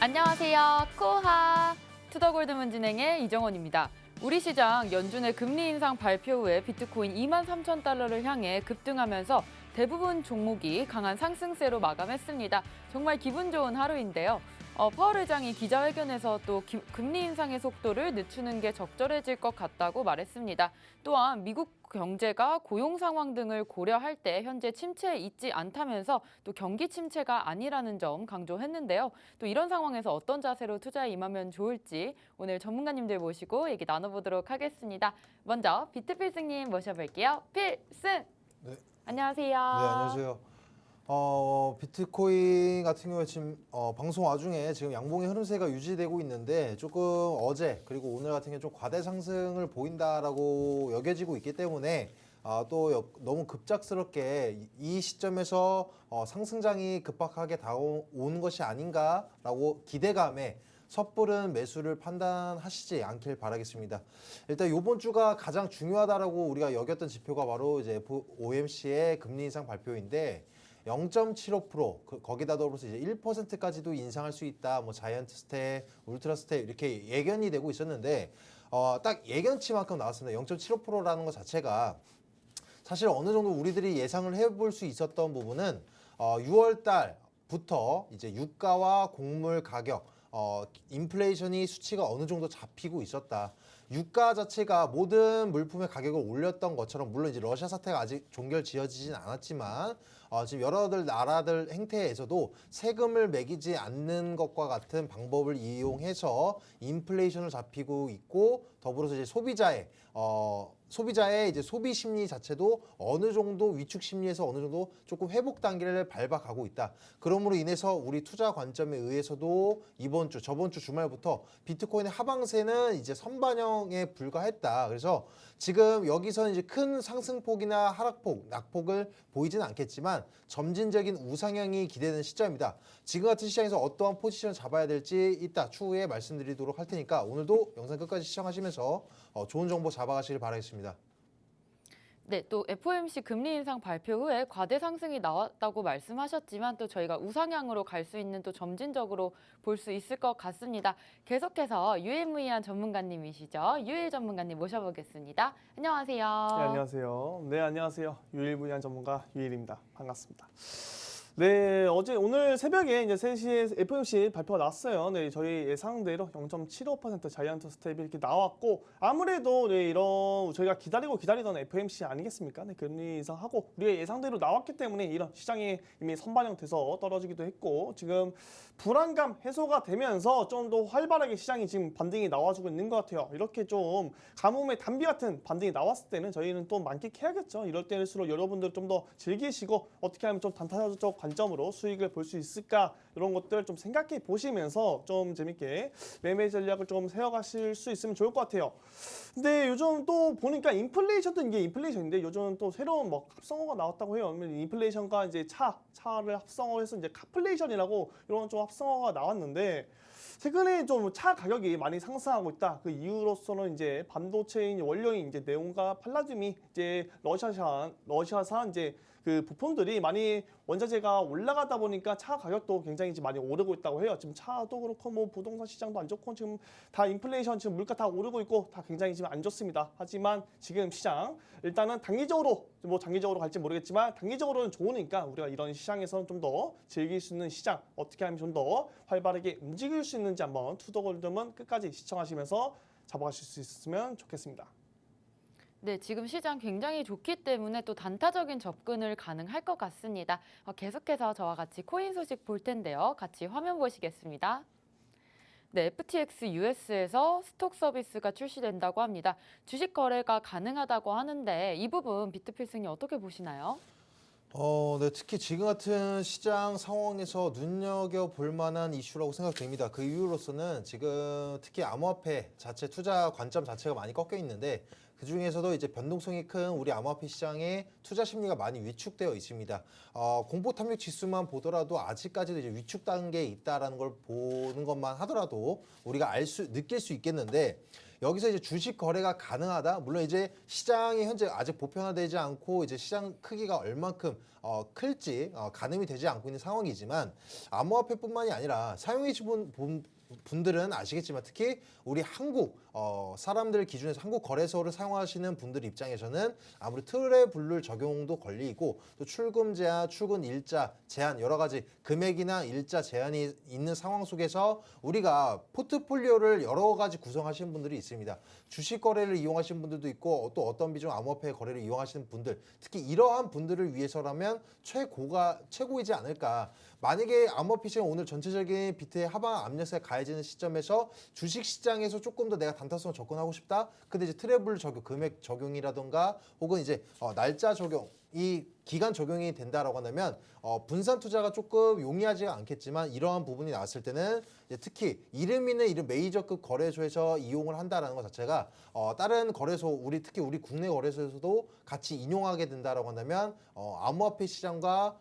안녕하세요. 코하 투더골드문 진행의 이정원입니다. 우리 시장 연준의 금리 인상 발표 후에 비트코인 23,000달러를 향해 급등하면서 대부분 종목이 강한 상승세로 마감했습니다. 정말 기분 좋은 하루인데요. 파월 의장이 기자회견에서 또 금리 인상의 속도를 늦추는 게 적절해질 것 같다고 말했습니다. 또한 미국 경제가 고용 상황 등을 고려할 때 현재 침체에 있지 않다면서 또 경기 침체가 아니라는 점 강조했는데요. 또 이런 상황에서 어떤 자세로 투자에 임하면 좋을지 오늘 전문가님들 모시고 얘기 나눠보도록 하겠습니다. 먼저 비트필승님 모셔볼게요. 필승! 네. 안녕하세요. 네, 안녕하세요. 비트코인 같은 경우에 지금 방송 와중에 지금 양봉의 흐름세가 유지되고 있는데 조금 어제 그리고 오늘 같은 경우 좀 과대 상승을 보인다라고 여겨지고 있기 때문에 또 너무 급작스럽게 이 시점에서 상승장이 급박하게 다가온 것이 아닌가라고 기대감에 섣부른 매수를 판단하시지 않길 바라겠습니다. 일단 이번 주가 가장 중요하다라고 우리가 여겼던 지표가 바로 이제 FOMC의 금리 인상 발표인데 0.75% 거기다 더불어서 이제 1%까지도 인상할 수 있다. 뭐 자이언트 스텝, 울트라 스텝 이렇게 예견이 되고 있었는데 딱 예견치만큼 나왔습니다. 0.75%라는 것 자체가 사실 어느 정도 우리들이 예상을 해볼 수 있었던 부분은 6월 달부터 이제 유가와 곡물 가격 인플레이션이 수치가 어느 정도 잡히고 있었다. 유가 자체가 모든 물품의 가격을 올렸던 것처럼 물론 이제 러시아 사태가 아직 종결 지어지진 않았지만 지금 여러 나라들 행태에서도 세금을 매기지 않는 것과 같은 방법을 이용해서 인플레이션을 잡히고 있고 더불어서 이제 소비자의 이제 소비 심리 자체도 어느 정도 위축 심리에서 어느 정도 조금 회복 단계를 밟아가고 있다. 그러므로 인해서 우리 투자 관점에 의해서도 이번 주, 저번 주 주말부터 비트코인의 하방세는 이제 선반영에 불과했다. 그래서 지금 여기서는 이제 큰 상승폭이나 하락폭, 낙폭을 보이지는 않겠지만 점진적인 우상향이 기대되는 시점입니다. 지금 같은 시장에서 어떠한 포지션을 잡아야 될지 이따 추후에 말씀드리도록 할 테니까 오늘도 영상 끝까지 시청하시면서 좋은 정보 잡아가시길 바라겠습니다. 네, 또 FOMC 금리 인상 발표 후에 과대 상승이 나왔다고 말씀하셨지만 또 저희가 우상향으로 갈 수 있는 또 점진적으로 볼 수 있을 것 같습니다. 계속해서 유일무이한 전문가님이시죠. 유일 전문가님 모셔보겠습니다. 안녕하세요. 네, 안녕하세요. 네, 안녕하세요. 유일무이한 전문가 유일입니다. 반갑습니다. 네, 오늘 새벽에 이제 3시에 FOMC 발표가 났어요. 네, 저희 예상대로 0.75% 자이언트 스텝이 이렇게 나왔고, 아무래도 네, 이런 저희가 기다리던 FOMC 아니겠습니까? 네, 금리 인상하고 우리의 예상대로 나왔기 때문에 이런 시장이 이미 선반영돼서 떨어지기도 했고, 지금 불안감 해소가 되면서 좀 더 활발하게 시장이 지금 반등이 나와주고 있는 것 같아요. 이렇게 좀 가뭄의 단비 같은 반등이 나왔을 때는 저희는 또 만끽해야겠죠. 이럴 때일수록 여러분들 좀 더 즐기시고 어떻게 하면 좀 단타적 관점으로 수익을 볼 수 있을까 이런 것들 좀 생각해 보시면서 좀 재밌게 매매 전략을 좀 세워가실 수 있으면 좋을 것 같아요. 근데 요즘 또 보니까 인플레이션도 이게 인플레이션인데 요즘 또 새로운 뭐 합성어가 나왔다고 해요. 인플레이션과 이제 차를 합성어해서 이제 카플레이션이라고 이런 좀 합성어가 나왔는데 최근에 좀 차 가격이 많이 상승하고 있다. 그 이유로서는 이제 반도체인 원료인 이제 네온과 팔라듐이 이제 러시아산 이제 그 부품들이 많이 원자재가 올라가다 보니까 차 가격도 굉장히 이제 많이 오르고 있다고 해요. 지금 차도 그렇고 뭐 부동산 시장도 안 좋고 지금 다 인플레이션 지금 물가 다 오르고 있고 다 굉장히 지금 안 좋습니다. 하지만 지금 시장 일단은 단기적으로 뭐 장기적으로 갈지 모르겠지만 단기적으로는 좋으니까 우리가 이런 시장에서는 좀 더 즐길 수 있는 시장 어떻게 하면 좀 더 활발하게 움직일 수 있는지 한번 투더골드문 끝까지 시청하시면서 잡아가실 수 있으면 좋겠습니다. 네, 지금 시장 굉장히 좋기 때문에 또 단타적인 접근을 가능할 것 같습니다. 계속해서 저와 같이 코인 소식 볼 텐데요. 같이 화면 보시겠습니다. 네, FTX US에서 스톡 서비스가 출시된다고 합니다. 주식 거래가 가능하다고 하는데 이 부분 비트필승이 어떻게 보시나요? 네, 특히 지금 같은 시장 상황에서 눈여겨볼 만한 이슈라고 생각됩니다. 그 이유로서는 지금 특히 암호화폐 자체 투자 관점 자체가 많이 꺾여 있는데 그 중에서도 이제 변동성이 큰 우리 암호화폐 시장의 투자 심리가 많이 위축되어 있습니다. 공포 탐욕 지수만 보더라도 아직까지도 이제 위축 단계에 있다라는 걸 보는 것만 하더라도 우리가 느낄 수 있겠는데 여기서 이제 주식 거래가 가능하다. 물론 이제 시장이 현재 아직 보편화되지 않고 이제 시장 크기가 얼만큼 클지 가늠이 되지 않고 있는 상황이지만 암호화폐뿐만이 아니라 사용해 본 분들은 아시겠지만 특히 우리 한국 사람들 기준에서 한국 거래소를 사용하시는 분들 입장에서는 아무리 트래블룰 적용도 걸리고 또 출금 제한, 출근 일자 제한 여러 가지 금액이나 일자 제한이 있는 상황 속에서 우리가 포트폴리오를 여러 가지 구성하시는 분들이 있습니다. 주식 거래를 이용하시는 분들도 있고 또 어떤 비중 암호화폐 거래를 이용하시는 분들 특히 이러한 분들을 위해서라면 최고이지 않을까. 만약에 암호화폐 시장 오늘 전체적인 비트의 하방 압력세가 가해지는 시점에서 주식 시장에서 조금 더 내가 단타성을 접근하고 싶다. 근데 이제 트래블 적용, 금액 적용이라던가 혹은 이제 날짜 적용, 이 기간 적용이 된다라고 한다면 분산 투자가 조금 용이하지가 않겠지만 이러한 부분이 나왔을 때는 이제 특히 이름 있는 이런 메이저급 거래소에서 이용을 한다라는 것 자체가 다른 거래소 특히 우리 국내 거래소에서도 같이 인용하게 된다라고 한다면 암호화폐 시장과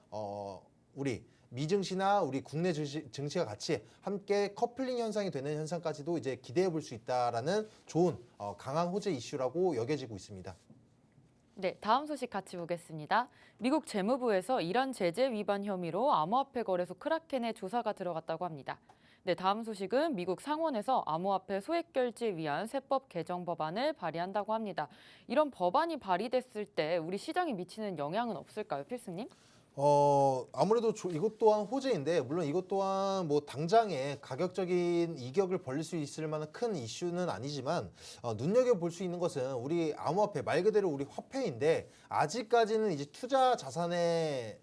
우리 미증시나 우리 국내 증시가 같이 함께 커플링 현상이 되는 현상까지도 이제 기대해 볼 수 있다라는 좋은 강한 호재 이슈라고 여겨지고 있습니다. 네, 다음 소식 같이 보겠습니다. 미국 재무부에서 이란 제재 위반 혐의로 암호화폐 거래소 크라켄에 조사가 들어갔다고 합니다. 네, 다음 소식은 미국 상원에서 암호화폐 소액 결제에 위한 세법 개정 법안을 발의한다고 합니다. 이런 법안이 발의됐을 때 우리 시장에 미치는 영향은 없을까요, 필승님? 아무래도 이것 또한 호재인데 물론 이것 또한 뭐 당장에 가격적인 이격을 벌릴 수 있을 만한 큰 이슈는 아니지만 눈여겨볼 수 있는 것은 우리 암호화폐 말 그대로 우리 화폐인데 아직까지는 이제 투자 자산의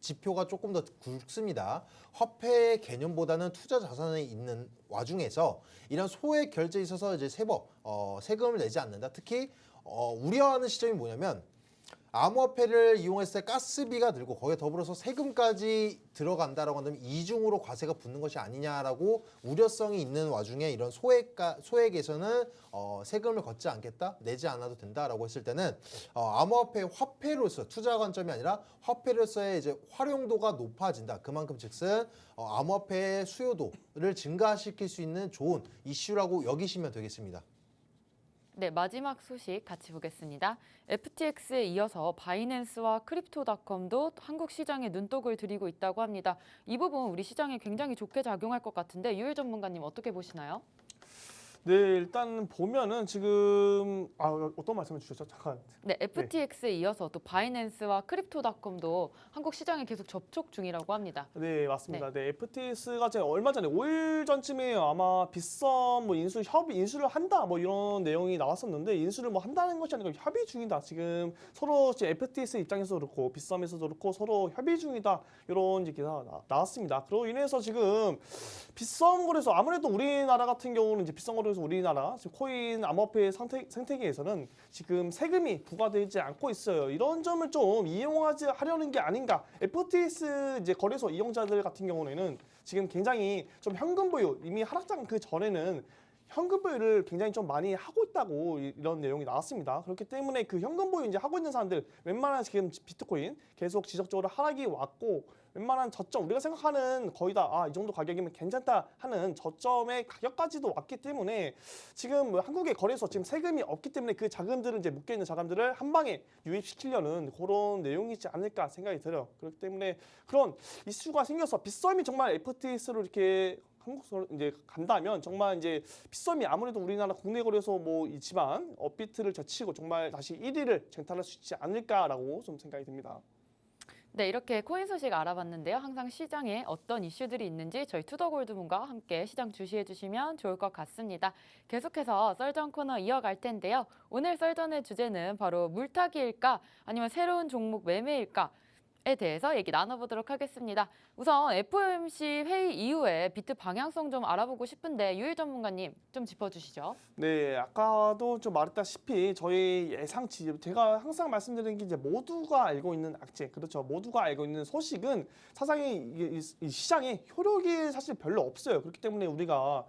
지표가 조금 더 굵습니다. 화폐 개념보다는 투자 자산에 있는 와중에서 이런 소액 결제에 있어서 이제 세금을 내지 않는다. 특히 우려하는 시점이 뭐냐면 암호화폐를 이용했을 때 가스비가 들고 거기에 더불어서 세금까지 들어간다라고 한다면 이중으로 과세가 붙는 것이 아니냐라고 우려성이 있는 와중에 이런 소액에서는 세금을 걷지 않겠다, 내지 않아도 된다라고 했을 때는 암호화폐 화폐로서 투자 관점이 아니라 화폐로서의 이제 활용도가 높아진다. 그만큼 즉슨 암호화폐의 수요도를 증가시킬 수 있는 좋은 이슈라고 여기시면 되겠습니다. 네, 마지막 소식 같이 보겠습니다. FTX에 이어서 바이낸스와 크립토닷컴도 한국 시장에 눈독을 들이고 있다고 합니다. 이 부분 우리 시장에 굉장히 좋게 작용할 것 같은데 유일 전문가님 어떻게 보시나요? 네, 일단 보면은 지금 어떤 말씀을 주셨죠? 잠깐. 네, FTX에 이어서 또 바이낸스와 크립토닷컴도 한국 시장에 계속 접촉 중이라고 합니다. 네, 맞습니다. 네, FTS가 제가 얼마 전에 5일 전쯤에 아마 빗썸 뭐 인수를 한다 뭐 이런 내용이 나왔었는데 인수를 뭐 한다는 것이 아니고 협의 중이다. 지금 서로 이제 FTS 입장에서도 그렇고 빗썸에서도 그렇고 서로 협의 중이다. 이런 이제 기사가 나왔습니다. 그로 인해서 지금 빗썸 거래소 아무래도 우리나라 같은 경우는 이제 빗썸 거래소 우리나라 지금 코인 암호화폐 생태계에서는 지금 세금이 부과되지 않고 있어요. 이런 점을 좀 하려는 게 아닌가. FTS 이제 거래소 이용자들 같은 경우에는 지금 굉장히 좀 현금 보유 이미 하락장 그 전에는 현금 보유를 굉장히 좀 많이 하고 있다고 이런 내용이 나왔습니다. 그렇기 때문에 그 현금 보유 이제 하고 있는 사람들 웬만한 지금 비트코인 계속 지속적으로 하락이 왔고 웬만한 저점 우리가 생각하는 거의 다 이 정도 가격이면 괜찮다 하는 저점의 가격까지도 왔기 때문에 지금 뭐 한국의 거래소 지금 세금이 없기 때문에 그 자금들을 이제 묶여 있는 자금들을 한 방에 유입시키려는 그런 내용이지 않을까 생각이 들어요. 그렇기 때문에 그런 이슈가 생겨서 빗썸이 정말 FTS로 이렇게 한국으로 이제 간다면 정말 이제 빗썸이 아무래도 우리나라 국내 거래소 뭐 있지만 업비트를 제치고 정말 다시 1위를 쟁탈할 수 있지 않을까라고 좀 생각이 듭니다. 네, 이렇게 코인 소식 알아봤는데요. 항상 시장에 어떤 이슈들이 있는지 저희 투더골드문과 함께 시장 주시해 주시면 좋을 것 같습니다. 계속해서 썰전 코너 이어갈 텐데요. 오늘 썰전의 주제는 바로 물타기일까 아니면 새로운 종목 매매일까? 에 대해서 얘기 나눠보도록 하겠습니다. 우선 FOMC 회의 이후에 비트 방향성 좀 알아보고 싶은데 유일 전문가님 좀 짚어주시죠. 네, 아까도 좀 말했다시피 저희 예상치 제가 항상 말씀드리는 게 이제 모두가 알고 있는 악재, 그렇죠. 모두가 알고 있는 소식은 사상이 이 시장에 효력이 사실 별로 없어요. 그렇기 때문에 우리가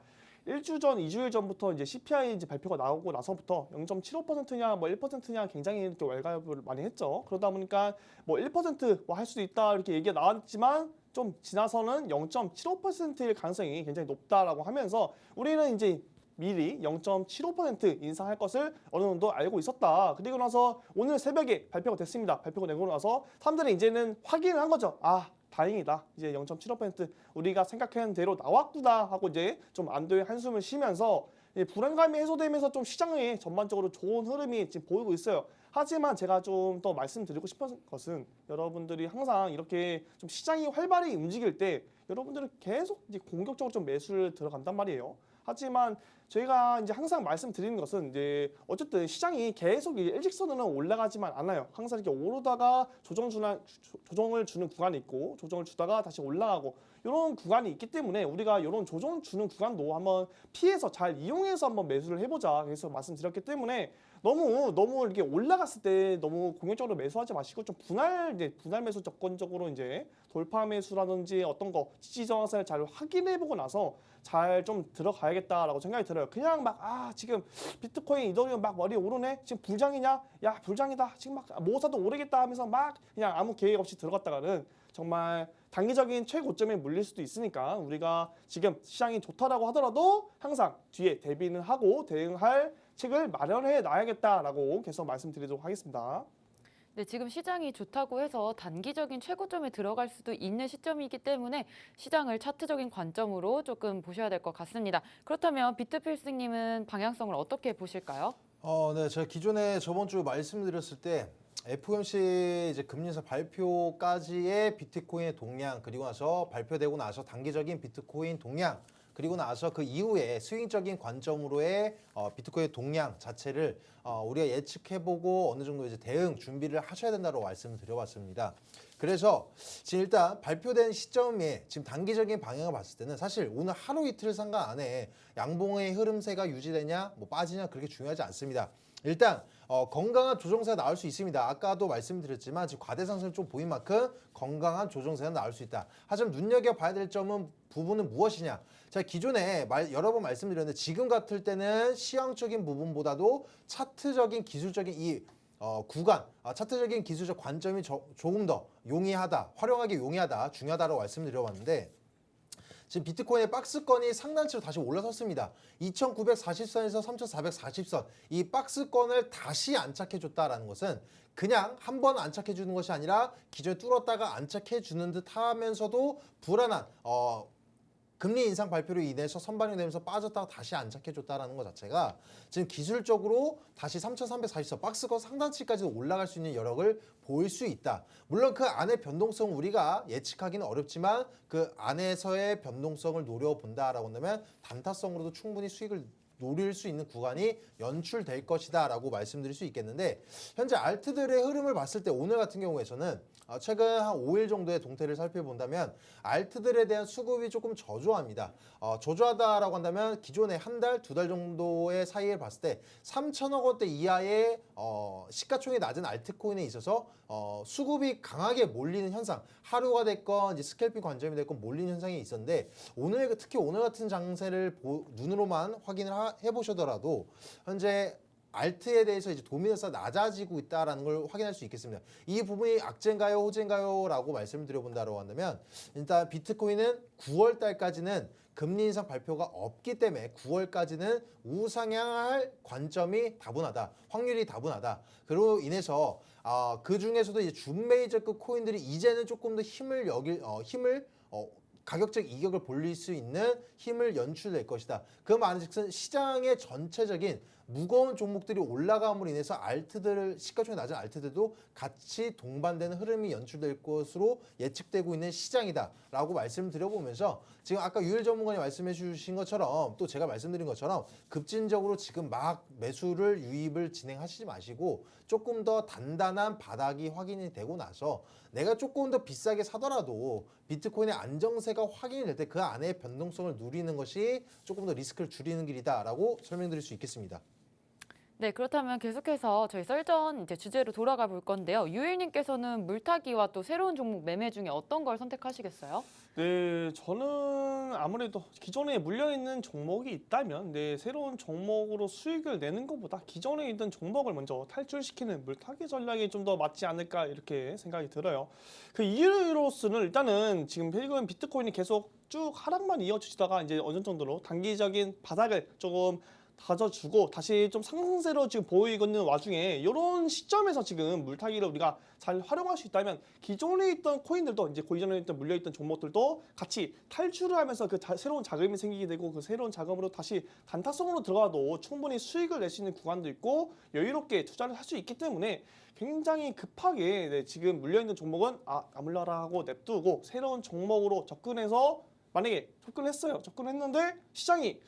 1주 전, 2주일 전부터 이제 CPI 이제 발표가 나오고 나서부터 0.75%냐, 뭐 1%냐 굉장히 이렇게 왈가왈부를 많이 했죠. 그러다 보니까 뭐 1% 뭐 할 수도 있다 이렇게 얘기가 나왔지만 좀 지나서는 0.75%일 가능성이 굉장히 높다라고 하면서 우리는 이제 미리 0.75% 인상할 것을 어느 정도 알고 있었다. 그리고 나서 오늘 새벽에 발표가 됐습니다. 발표가 되고 나서 사람들이 이제는 확인을 한 거죠. 아, 다행이다. 이제 0.75% 우리가 생각한 대로 나왔구나 하고 이제 좀 안도의 한숨을 쉬면서 불안감이 해소되면서 좀 시장에 전반적으로 좋은 흐름이 지금 보이고 있어요. 하지만 제가 좀 더 말씀드리고 싶은 것은 여러분들이 항상 이렇게 좀 시장이 활발히 움직일 때 여러분들은 계속 이제 공격적으로 좀 매수를 들어간단 말이에요. 하지만 저희가 이제 항상 말씀드리는 것은 이제 어쨌든 시장이 계속 일직선으로 올라가지만 않아요. 항상 이렇게 오르다가 조정을 주는 구간이 있고 조정을 주다가 다시 올라가고 이런 구간이 있기 때문에 우리가 이런 조정을 주는 구간도 한번 피해서 잘 이용해서 한번 매수를 해보자. 그래서 말씀드렸기 때문에 너무 이렇게 올라갔을 때 너무 공격적으로 매수하지 마시고 좀 분할 매수 접근적으로 이제 돌파 매수라든지 어떤 거 지지 저항선을 잘 확인해보고 나서 잘 좀 들어가야겠다라고 생각이 들어요. 그냥 막 지금 비트코인 이더리움 막 머리 오르네. 지금 불장이냐? 야 불장이다. 지금 막 뭐 사도 오르겠다 하면서 막 그냥 아무 계획 없이 들어갔다가는 정말 단기적인 최고점에 물릴 수도 있으니까 우리가 지금 시장이 좋다라고 하더라도 항상 뒤에 대비는 하고 대응할 책을 마련해 놔야겠다라고 계속 말씀드리도록 하겠습니다. 네, 지금 시장이 좋다고 해서 단기적인 최고점에 들어갈 수도 있는 시점이기 때문에 시장을 차트적인 관점으로 조금 보셔야 될 것 같습니다. 그렇다면 비트필승님은 방향성을 어떻게 보실까요? 네, 제가 기존에 저번 주 말씀드렸을 때 FOMC 이제 금리 인상 발표까지의 비트코인의 동향, 그리고 나서 발표되고 나서 단기적인 비트코인 동향, 그리고 나서 그 이후에 스윙적인 관점으로의 비트코인의 동향 자체를 우리가 예측해보고 어느 정도 이제 대응 준비를 하셔야 된다고 말씀을 드려봤습니다. 그래서 지금 일단 발표된 시점에 지금 단기적인 방향을 봤을 때는 사실 오늘 하루 이틀 상관 안에 양봉의 흐름세가 유지되냐 뭐 빠지냐 그렇게 중요하지 않습니다. 일단 건강한 조정세가 나올 수 있습니다. 아까도 말씀드렸지만 지금 과대상승을 좀 보인 만큼 건강한 조정세가 나올 수 있다. 하지만 눈여겨봐야 될 부분은 무엇이냐. 자, 기존에 여러 번 말씀드렸는데 지금 같을 때는 시황적인 부분보다도 차트적인 기술적인 이 구간, 차트적인 기술적 관점이 조금 더 용이하다, 활용하기 용이하다, 중요하다고 말씀드려봤는데 지금 비트코인의 박스권이 상단치로 다시 올라섰습니다. 2940선에서 3440선 이 박스권을 다시 안착해줬다라는 것은 그냥 한 번 안착해주는 것이 아니라 기존에 뚫었다가 안착해주는 듯 하면서도 불안한 금리 인상 발표로 인해서 선반영이 되면서 빠졌다가 다시 안착해줬다라는 것 자체가 지금 기술적으로 다시 3,340선 박스권 상단치까지도 올라갈 수 있는 여력을 보일 수 있다. 물론 그 안의 변동성 우리가 예측하기는 어렵지만 그 안에서의 변동성을 노려본다라고 한다면 단타성으로도 충분히 수익을 노릴 수 있는 구간이 연출될 것이다 라고 말씀드릴 수 있겠는데 현재 알트들의 흐름을 봤을 때 오늘 같은 경우에서는 최근 한 5일 정도의 동태를 살펴본다면 알트들에 대한 수급이 조금 저조합니다. 저조하다라고 한다면 기존에 한 달, 두 달 정도의 사이에 봤을 때 3천억 원대 이하의 시가총액이 낮은 알트코인에 있어서 수급이 강하게 몰리는 현상, 하루가 됐건 이제 스캘핑 관점이 됐건 몰리는 현상이 있었는데 특히 오늘 같은 장세를 눈으로만 확인을 해보셔더라도 현재 알트에 대해서 이제 도미넌스가 낮아지고 있다라는 걸 확인할 수 있겠습니다. 이 부분이 악재인가요, 호재인가요?라고 말씀을 드려본다고 한다면 일단 비트코인은 9월 달까지는 금리 인상 발표가 없기 때문에 9월까지는 우상향할 관점이 다분하다, 확률이 다분하다. 그로 인해서 그 중에서도 이제 준메이저급 코인들이 이제는 조금 더 가격적 이격을 벌릴 수 있는 힘을 연출될 것이다. 그 말은즉슨 시장의 전체적인 무거운 종목들이 올라감으로 인해서 시가총액 낮은 알트들도 같이 동반되는 흐름이 연출될 것으로 예측되고 있는 시장이다라고 말씀드려보면서 지금 아까 유일 전문가님 말씀해 주신 것처럼 또 제가 말씀드린 것처럼 급진적으로 지금 막 매수를 유입을 진행하시지 마시고 조금 더 단단한 바닥이 확인이 되고 나서 내가 조금 더 비싸게 사더라도 비트코인의 안정세가 확인이 될 때 그 안에 변동성을 누리는 것이 조금 더 리스크를 줄이는 길이다라고 설명드릴 수 있겠습니다. 네, 그렇다면 계속해서 저희 썰전 이제 주제로 돌아가 볼 건데요. 유일님께서는 물타기와 또 새로운 종목 매매 중에 어떤 걸 선택하시겠어요? 네, 저는 아무래도 기존에 물려있는 종목이 있다면 새로운 종목으로 수익을 내는 것보다 기존에 있던 종목을 먼저 탈출시키는 물타기 전략이 좀 더 맞지 않을까 이렇게 생각이 들어요. 그 이유로서는 일단은 지금 최근 비트코인이 계속 쭉 하락만 이어지다가 이제 어느 정도로 단기적인 바닥을 조금 다져주고 다시 좀 상승세로 지금 보이는 와중에 이런 시점에서 지금 물타기를 우리가 잘 활용할 수 있다면 기존에 있던 코인들도 이제 기존에 있던 물려있던 종목들도 같이 탈출을 하면서 그 새로운 자금이 생기게 되고 그 새로운 자금으로 다시 단타성으로 들어가도 충분히 수익을 낼 수 있는 구간도 있고 여유롭게 투자를 할 수 있기 때문에 굉장히 급하게 지금 물려있는 종목은 안 물려라 하고 냅두고 새로운 종목으로 접근해서 만약에 접근했어요. 접근했는데 시장이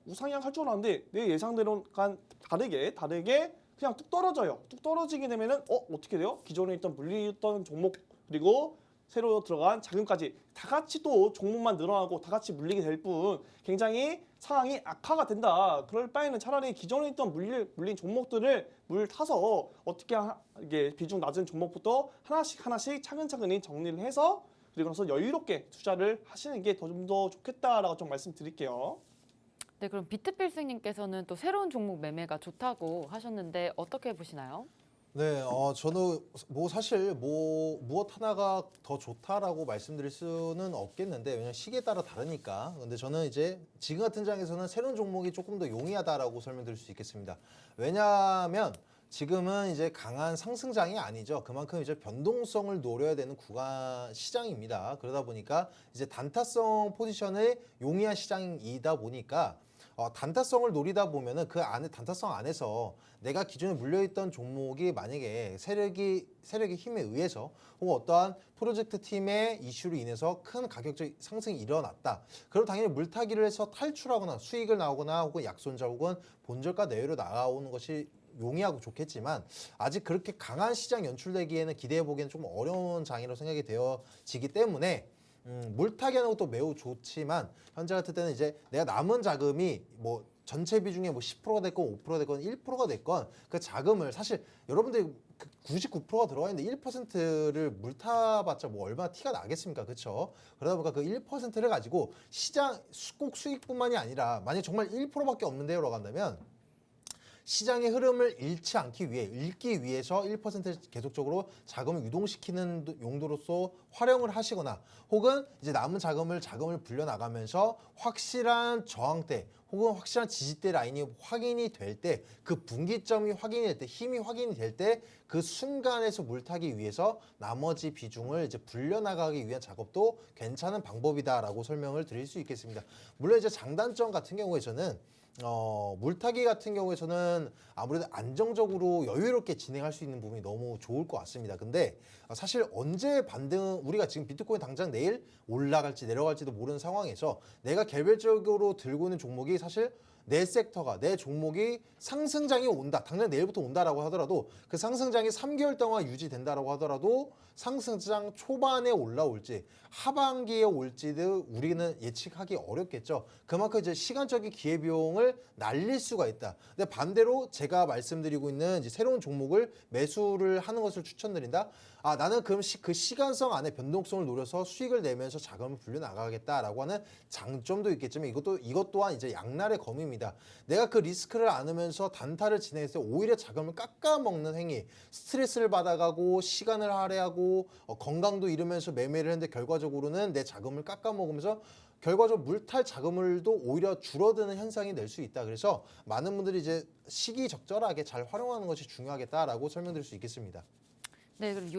우상향 할 줄 알았는데 내 예상대로간 다르게 그냥 뚝 떨어져요. 뚝 떨어지게 되면은 어떻게 돼요? 기존에 있던 물리던 종목 그리고 새로 들어간 자금까지 다 같이 또 종목만 늘어나고 다 같이 물리게 될 뿐 굉장히 상황이 악화가 된다. 그럴 바에는 차라리 기존에 있던 물린 종목들을 물 타서 어떻게 이게 비중 낮은 종목부터 하나씩 차근차근히 정리를 해서 그리고 나서 여유롭게 투자를 하시는 게 좀 더 좋겠다라고 좀 말씀드릴게요. 네, 그럼 비트필승님께서는 또 새로운 종목 매매가 좋다고 하셨는데 어떻게 보시나요? 네, 저는 사실 무엇 하나가 더 좋다라고 말씀드릴 수는 없겠는데 왜냐면 시기에 따라 다르니까. 근데 저는 이제 지금 같은 장에서는 새로운 종목이 조금 더 용이하다라고 설명드릴 수 있겠습니다. 왜냐하면 지금은 이제 강한 상승장이 아니죠. 그만큼 이제 변동성을 노려야 되는 구간 시장입니다. 그러다 보니까 이제 단타성 포지션을 용이한 시장이다 보니까 단타성을 노리다 보면은 그 안에 단타성 안에서 내가 기존에 물려있던 종목이 만약에 세력의 힘에 의해서 혹은 어떠한 프로젝트 팀의 이슈로 인해서 큰 가격적 상승이 일어났다. 그럼 당연히 물타기를 해서 탈출하거나 수익을 나오거나 혹은 약손자 혹은 본절가 내외로 나가오는 것이 용이하고 좋겠지만 아직 그렇게 강한 시장 연출되기에는 기대해 보기에는 좀 어려운 장이라고 생각이 되어지기 때문에 물타기하는 것도 매우 좋지만 현재 같은 때는 이제 내가 남은 자금이 뭐 전체 비중의 뭐 10%가 됐건 5%가 됐건 1%가 됐건 그 자금을 사실 여러분들이 99%가 들어가 있는데 1%를 물타봤자 뭐 얼마나 티가 나겠습니까? 그렇죠? 그러다 보니까 그 1%를 가지고 시장 꼭 수익뿐만이 아니라 만약 정말 1%밖에 없는데요라고 한다면 시장의 흐름을 읽기 위해서 1%를 계속적으로 자금을 유동시키는 용도로서 활용을 하시거나 혹은 이제 남은 자금을 불려나가면서 확실한 저항대 혹은 확실한 지지대 라인이 확인이 될 때 그 분기점이 확인이 될 때 힘이 확인이 될 때 그 순간에서 물타기 위해서 나머지 비중을 이제 불려나가기 위한 작업도 괜찮은 방법이다라고 설명을 드릴 수 있겠습니다. 물론 이제 장단점 같은 경우에서는 물타기 같은 경우에서는 아무래도 안정적으로 여유롭게 진행할 수 있는 부분이 너무 좋을 것 같습니다. 근데 사실 언제 우리가 지금 비트코인 당장 내일 올라갈지 내려갈지도 모르는 상황에서 내가 개별적으로 들고 있는 종목이 사실 내 섹터가 내 종목이 상승장이 온다. 당장 내일부터 온다라고 하더라도 그 상승장이 3개월 동안 유지된다라고 하더라도 상승장 초반에 올라올지 하반기에 올지도 우리는 예측하기 어렵겠죠. 그만큼 이제 시간적인 기회비용을 날릴 수가 있다. 근데 반대로 제가 말씀드리고 있는 이제 새로운 종목을 매수를 하는 것을 추천드린다. 나는 그럼 그 시간성 안에 변동성을 노려서 수익을 내면서 자금을 불려나가겠다라고 하는 장점도 있겠지만 이것 또한 이제 양날의 검입니다. 내가 그 리스크를 안으면서 단타를 진행해서 오히려 자금을 깎아먹는 행위, 스트레스를 받아가고 시간을 할애하고 건강도 잃으면서 매매를 했는데 결과적으로는 내 자금을 깎아먹으면서 결과적으로 물탈 자금을도 오히려 줄어드는 현상이 낼 수 있다. 그래서 많은 분들이 이제 시기적절하게 잘 활용하는 것이 중요하겠다라고 설명드릴 수 있겠습니다. 네, 그럼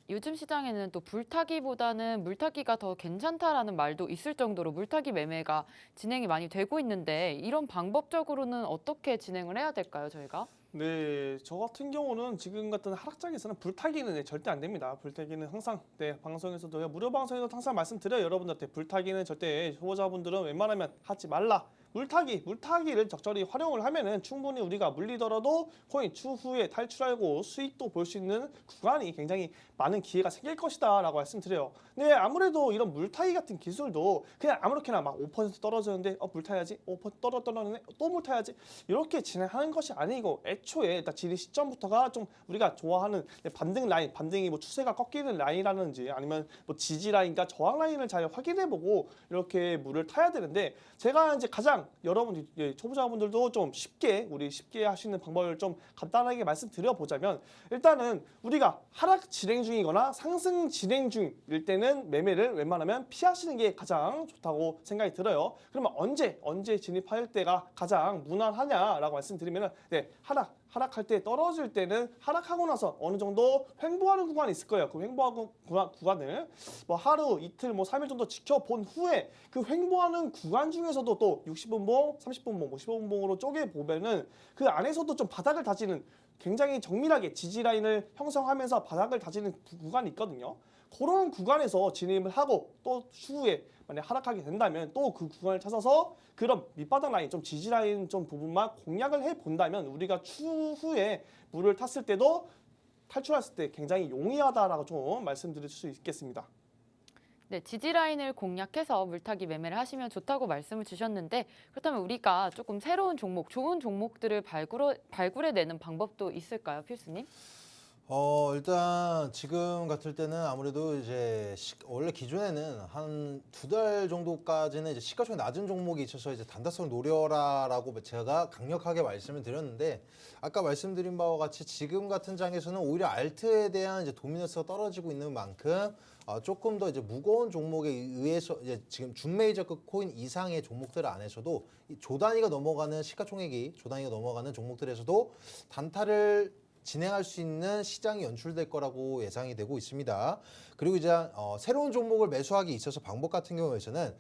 요즘 시장에는 또 불타기보다는 물타기가 더 괜찮다라는 말도 있을 정도로 물타기 매매가 진행이 많이 되고 있는데 이런 방법적으로는 어떻게 진행을 해야 될까요, 저희가? 네, 저 같은 경우는 지금 같은 하락장에서는 불타기는 절대 안 됩니다. 불타기는 항상 방송에서도 무료 방송에서 항상 말씀드려요. 여러분들한테 불타기는 절대 초보자분들은 웬만하면 하지 말라. 물타기를 적절히 활용을 하면은 충분히 우리가 물리더라도 코인 추후에 탈출하고 수익도 볼 수 있는 구간이 굉장히 많은 기회가 생길 것이다라고 말씀드려요. 근데 아무래도 이런 물타기 같은 기술도 그냥 아무렇게나 막 5% 떨어졌는데 물타야지, 5% 떨어졌는데 또 물타야지 이렇게 진행하는 것이 아니고 애초에 일단 진입 시점부터가 좀 우리가 좋아하는 반등 라인, 반등이 뭐 추세가 꺾이는 라인이라든지 아니면 뭐 지지 라인과 저항 라인을 잘 확인해보고 이렇게 물을 타야 되는데 제가 이제 가장 여러분 초보자분들도 좀 쉽게 할 수 있는 방법을 좀 간단하게 말씀드려 보자면 일단은 우리가 하락 진행 중이거나 상승 진행 중일 때는 매매를 웬만하면 피하시는 게 가장 좋다고 생각이 들어요. 그러면 언제 진입할 때가 가장 무난하냐라고 말씀드리면은 하락할 때 떨어질 때는 하락하고 나서 어느 정도 횡보하는 구간이 있을 거예요. 그 횡보하는 구간을 뭐 하루, 이틀, 뭐 3일 정도 지켜본 후에 그 횡보하는 구간 중에서도 또 60분봉, 30분봉, 15분봉으로 쪼개 보면은 그 안에서도 좀 바닥을 다지는 굉장히 정밀하게 지지 라인을 형성하면서 바닥을 다지는 구간이 있거든요. 그런 구간에서 진입을 하고 또 추후에 만약 하락하게 된다면 또 그 구간을 찾아서 그런 밑바닥 라인, 좀 지지 라인 좀 부분만 공략을 해 본다면 우리가 추후에 물을 탔을 때도 탈출했을 때 굉장히 용이하다라고 좀 말씀드릴 수 있겠습니다. 네, 지지 라인을 공략해서 물타기 매매를 하시면 좋다고 말씀을 주셨는데 그렇다면 우리가 조금 새로운 종목, 좋은 종목들을 발굴해내는 방법도 있을까요, 필수님? 일단 지금 같을 때는 아무래도 이제 원래 기존에는 한 2달 정도까지는 이제 시가총액 낮은 종목이 있어서 이제 단타성을 노려라라고 제가 강력하게 말씀을 드렸는데 아까 말씀드린 바와 같이 지금 같은 장에서는 오히려 알트에 대한 이제 도미넌스가 떨어지고 있는 만큼 조금 더 이제 무거운 종목에 의해서 이제 지금 준메이저급 코인 이상의 종목들 안에서도 이 조단위가 넘어가는 시가총액이 조단위가 넘어가는 종목들에서도 단타를 진행할 수 있는 시장이 연출될 거라고 예상이 되고 있습니다. 그리고 이제 새로운 종목을 매수하기 있어서 방법 같은 경우에서는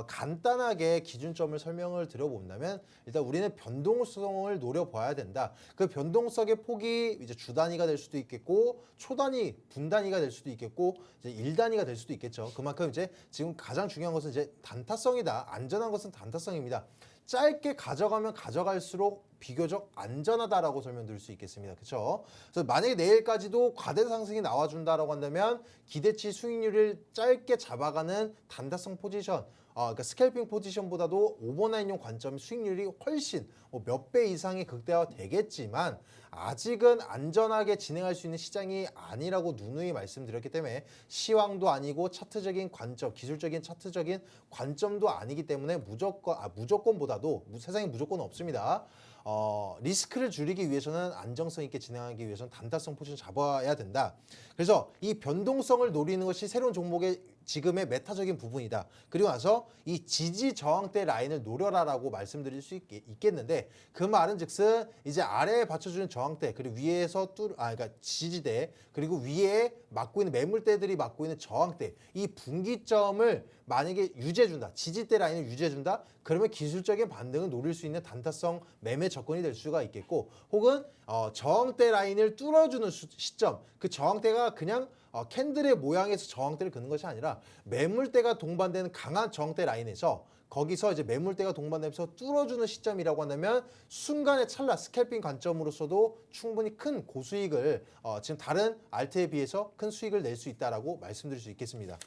간단하게 기준점을 설명을 드려본다면 일단 우리는 변동성을 노려봐야 된다. 그 변동성의 폭이 이제 주 단위가 될 수도 있겠고 초 단위, 분 단위가 될 수도 있겠고 이제 일 단위가 될 수도 있겠죠. 그만큼 이제 지금 가장 중요한 것은 이제 단타성이다. 안전한 것은 단타성입니다. 짧게 가져가면 가져갈수록 비교적 안전하다라고 설명드릴 수 있겠습니다. 그렇죠? 그래서 만약에 내일까지도 과대 상승이 나와준다라고 한다면 기대치 수익률을 짧게 잡아가는 단타성 포지션, 그러니까 스캘핑 포지션보다도 오버나인용 관점 수익률이 훨씬 몇 배 이상이 극대화되겠지만 아직은 안전하게 진행할 수 있는 시장이 아니라고 누누이 말씀드렸기 때문에 시황도 아니고 차트적인 관점, 기술적인 차트적인 관점도 아니기 때문에 무조건보다도 세상에 무조건 없습니다. 리스크를 줄이기 위해서는 안정성 있게 진행하기 위해서는 단타성 포지션 잡아야 된다. 그래서 이 변동성을 노리는 것이 새로운 종목의 지금의 메타적인 부분이다. 그리고 나서 이 지지 저항대 라인을 노려라라고 말씀드릴 수 있겠는데 그 말은 즉슨 이제 아래에 받쳐주는 저항대 그리고 위에서 그러니까 지지대 그리고 위에 막고 있는 매물대들이 막고 있는 저항대 이 분기점을 만약에 유지해준다. 지지대 라인을 유지해준다. 그러면 기술적인 반등을 노릴 수 있는 단타성 매매 접근이 될 수가 있겠고 혹은 저항대 라인을 뚫어주는 시점 그 저항대가 그냥 캔들의 모양에서 저항대를 그는 것이 아니라 매물대가 동반되는 강한 저항대 라인에서 거기서 이제 매물대가 동반되면서 뚫어주는 시점이라고 한다면 순간의 찰나 스캘핑 관점으로서도 충분히 큰 고수익을 지금 다른 알트에 비해서 큰 수익을 낼 수 있다라고 말씀드릴 수 있겠습니다.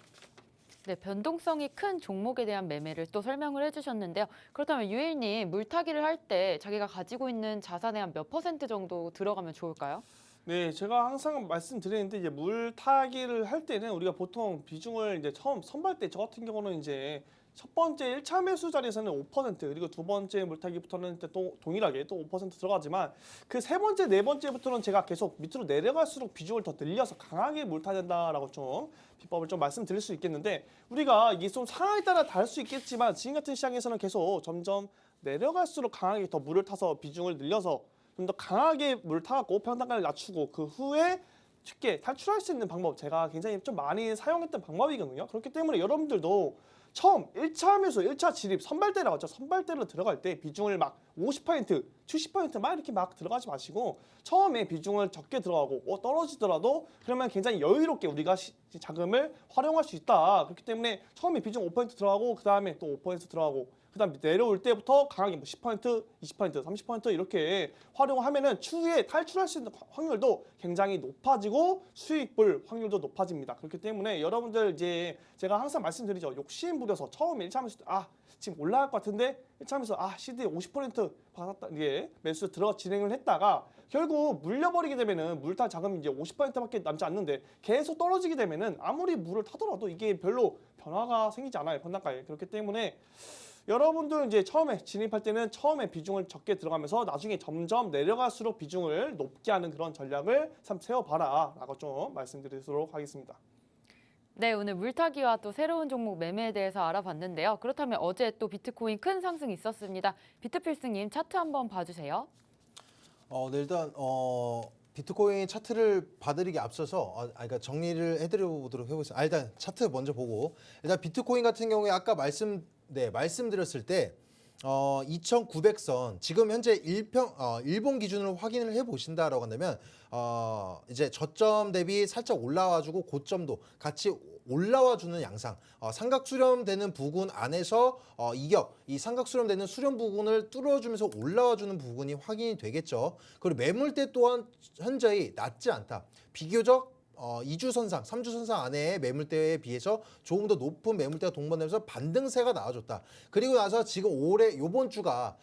네, 변동성이 큰 종목에 대한 매매를 또 설명을 해주셨는데요. 그렇다면 유일님 물타기를 할 때 자기가 가지고 있는 자산의 한 몇 % 정도 들어가면 좋을까요? 네, 제가 항상 말씀드리는데 이제 물타기를 할 때는 우리가 보통 비중을 이제 처음 선발 때 저 같은 경우는 이제 첫 번째 1차 매수 자리에서는 5% 그리고 두 번째 물타기부터는 또 동일하게 또 5% 들어가지만 그 세 번째, 네 번째부터는 제가 계속 밑으로 내려갈수록 비중을 더 늘려서 강하게 물타야 된다라고 좀 비법을 좀 말씀드릴 수 있겠는데 우리가 이게 좀 상황에 따라 다를 수 있겠지만 지금 같은 시장에서는 계속 점점 내려갈수록 강하게 더 물을 타서 비중을 늘려서 좀 더 강하게 물을 타갖고 평단가를 낮추고 그 후에 쉽게 탈출할 수 있는 방법 제가 굉장히 좀 많이 사용했던 방법이거든요. 그렇기 때문에 여러분들도 처음 1차 매수, 1차 진입, 선발대라고 하죠. 선발대로 들어갈 때 비중을 막 50%, 70%막 이렇게 막 들어가지 마시고 처음에 비중을 적게 들어가고 떨어지더라도 그러면 굉장히 여유롭게 우리가 자금을 활용할 수 있다. 그렇기 때문에 처음에 비중 5% 들어가고 그 다음에 또 5% 들어가고 그다음 내려올 때부터 강하게 뭐 10%, 20%, 30% 이렇게 활용을 하면은 추후에 탈출할 수 있는 확률도 굉장히 높아지고 수익 볼 확률도 높아집니다. 그렇기 때문에 여러분들 이제 제가 항상 말씀드리죠. 욕심 부려서 처음에 1차매수 지금 올라갈 것 같은데 1차매수 시드에 50% 받았다 이게 매수 들어 진행을 했다가 결국 물려버리게 되면은 물탈 자금이 이제 50%밖에 남지 않는데 계속 떨어지게 되면은 아무리 물을 타더라도 이게 별로 변화가 생기지 않아요. 변화가에. 그렇기 때문에 여러분들 이제 처음에 진입할 때는 처음에 비중을 적게 들어가면서 나중에 점점 내려갈수록 비중을 높게 하는 그런 전략을 세워봐라 라고 좀 말씀드리도록 하겠습니다. 네, 오늘 물타기와 또 새로운 종목 매매에 대해서 알아봤는데요. 그렇다면 어제 또 비트코인 큰 상승이 있었습니다. 비트필승님 차트 한번 봐주세요. 네, 일단 비트코인 차트를 봐드리기 앞서서 그러니까 정리를 해드려 보도록 해보겠습니다. 일단 차트 먼저 보고 일단 비트코인 같은 경우에 아까 말씀드렸을 때 2,900선 지금 현재 일본 기준으로 확인을 해 보신다라고 한다면 이제 저점 대비 살짝 올라와주고 고점도 같이 올라와주는 양상, 삼각 수렴되는 부분 안에서 이 삼각 수렴되는 수렴 부분을 뚫어주면서 올라와주는 부분이 확인이 되겠죠. 그리고 매물대 또한 현저히 낮지 않다. 비교적 2주 선상, 3주 선상 안에 매물대에 비해서 조금 더 높은 매물대가 동반되면서 반등세가 나와줬다. 그리고 나서 지금 요번 주가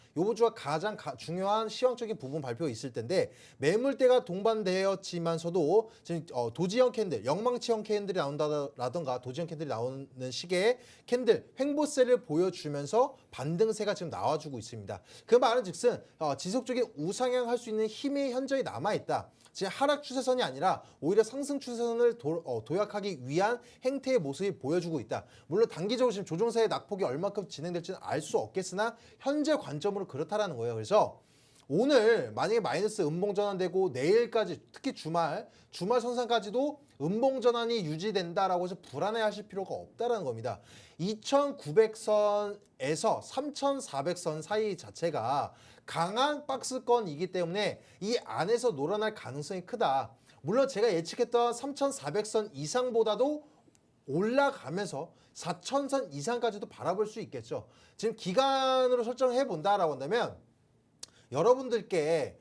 가장 중요한 시황적인 부분 발표가 있을 텐데 매물대가 동반되었지만서도 지금 도지형 캔들, 영망치형 캔들이 나온다라던가 도지형 캔들이 나오는 시기에 캔들 횡보세를 보여주면서 반등세가 지금 나와주고 있습니다. 그 말은 즉슨 지속적인 우상향할 수 있는 힘이 현저히 남아있다. 지금 하락 추세선이 아니라 오히려 상승 추세선을 도약하기 위한 행태의 모습이 보여주고 있다. 물론 단기적으로 지금 조정세의 낙폭이 얼마큼 진행될지는 알 수 없겠으나 현재 관점으로 그렇다라는 거예요. 그래서 오늘 만약에 마이너스 음봉 전환되고 내일까지 특히 주말 선상까지도 음봉 전환이 유지된다라고 해서 불안해하실 필요가 없다라는 겁니다. 2,900선에서 3,400선 사이 자체가 강한 박스권이기 때문에 이 안에서 놀아날 가능성이 크다. 물론 제가 예측했던 3,400선 이상보다도 올라가면서 4,000선 이상까지도 바라볼 수 있겠죠. 지금 기간으로 설정해 본다라고 한다면 여러분들께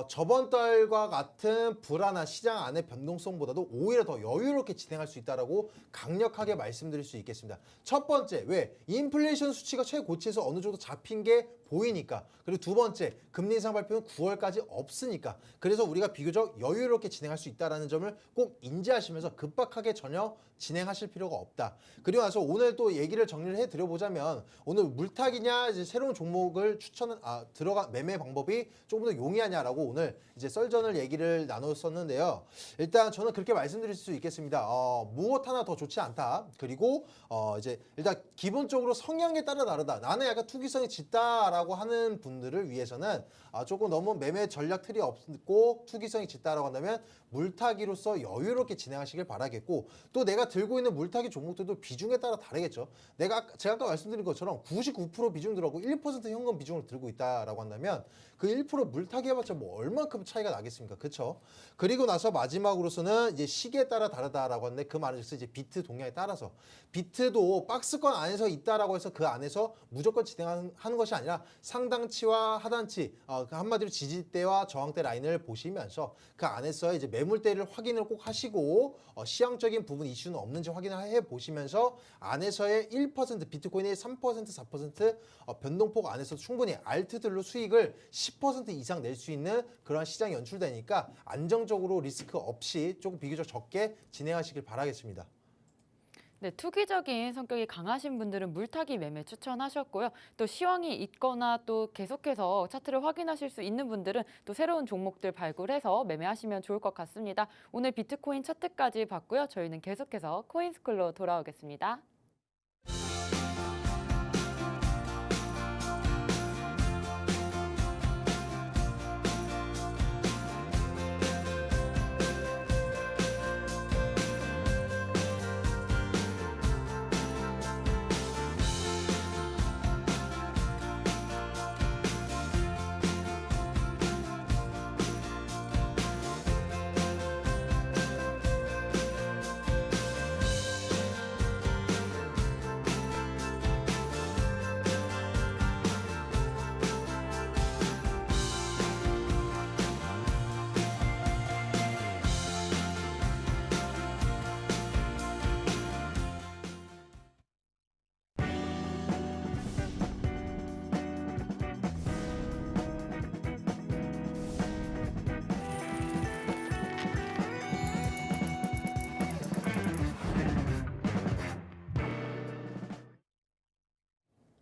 저번 달과 같은 불안한 시장 안의 변동성보다도 오히려 더 여유롭게 진행할 수 있다라고 강력하게 말씀드릴 수 있겠습니다. 첫 번째, 왜? 인플레이션 수치가 최고치에서 어느 정도 잡힌 게 보이니까. 그리고 두 번째, 금리 인상 발표는 9월까지 없으니까. 그래서 우리가 비교적 여유롭게 진행할 수 있다는 점을 꼭 인지하시면서 급박하게 전혀 진행하실 필요가 없다. 그리고 나서 오늘 또 얘기를 정리를 해드려보자면 오늘 물타기냐 이제 새로운 종목을 매매 방법이 조금 더 용이하냐라고 오늘 이제 썰전을 얘기를 나눴었는데요. 일단 저는 그렇게 말씀드릴 수 있겠습니다. 무엇 하나 더 좋지 않다. 그리고 이제 일단 기본적으로 성향에 따라 다르다. 나는 약간 투기성이 짙다라고 하는 분들을 위해서는 조금 너무 매매 전략 틀이 없고 투기성이 짙다라고 한다면 물타기로서 여유롭게 진행하시길 바라겠고 또 내가 들고 있는 물타기 종목들도 비중에 따라 다르겠죠. 제가 아까 말씀드린 것처럼 99% 비중 들어가고 1% 현금 비중을 들고 있다라고 한다면 그 1% 물타기 해봤자 뭐 얼만큼 차이가 나겠습니까? 그렇죠? 그리고 나서 마지막으로서는 이제 시기에 따라 다르다라고 하는데 그 말은 이제 비트 동향에 따라서 비트도 박스권 안에서 있다라고 해서 그 안에서 무조건 진행하는 것이 아니라 상단치와 하단치 한마디로 지지대와 저항대 라인을 보시면서 그 안에서 이제 매물대를 확인을 꼭 하시고 시향적인 부분 이슈는 없는지 확인을 해 보시면서 안에서의 1% 비트코인의 3% 4% 변동폭 안에서 충분히 알트들로 수익을 10% 이상 낼 수 있는 그런 시장이 연출되니까 안정적으로 리스크 없이 조금 비교적 적게 진행하시길 바라겠습니다. 네, 투기적인 성격이 강하신 분들은 물타기 매매 추천하셨고요. 또 시황이 있거나 또 계속해서 차트를 확인하실 수 있는 분들은 또 새로운 종목들 발굴해서 매매하시면 좋을 것 같습니다. 오늘 비트코인 차트까지 봤고요. 저희는 계속해서 코인스쿨로 돌아오겠습니다.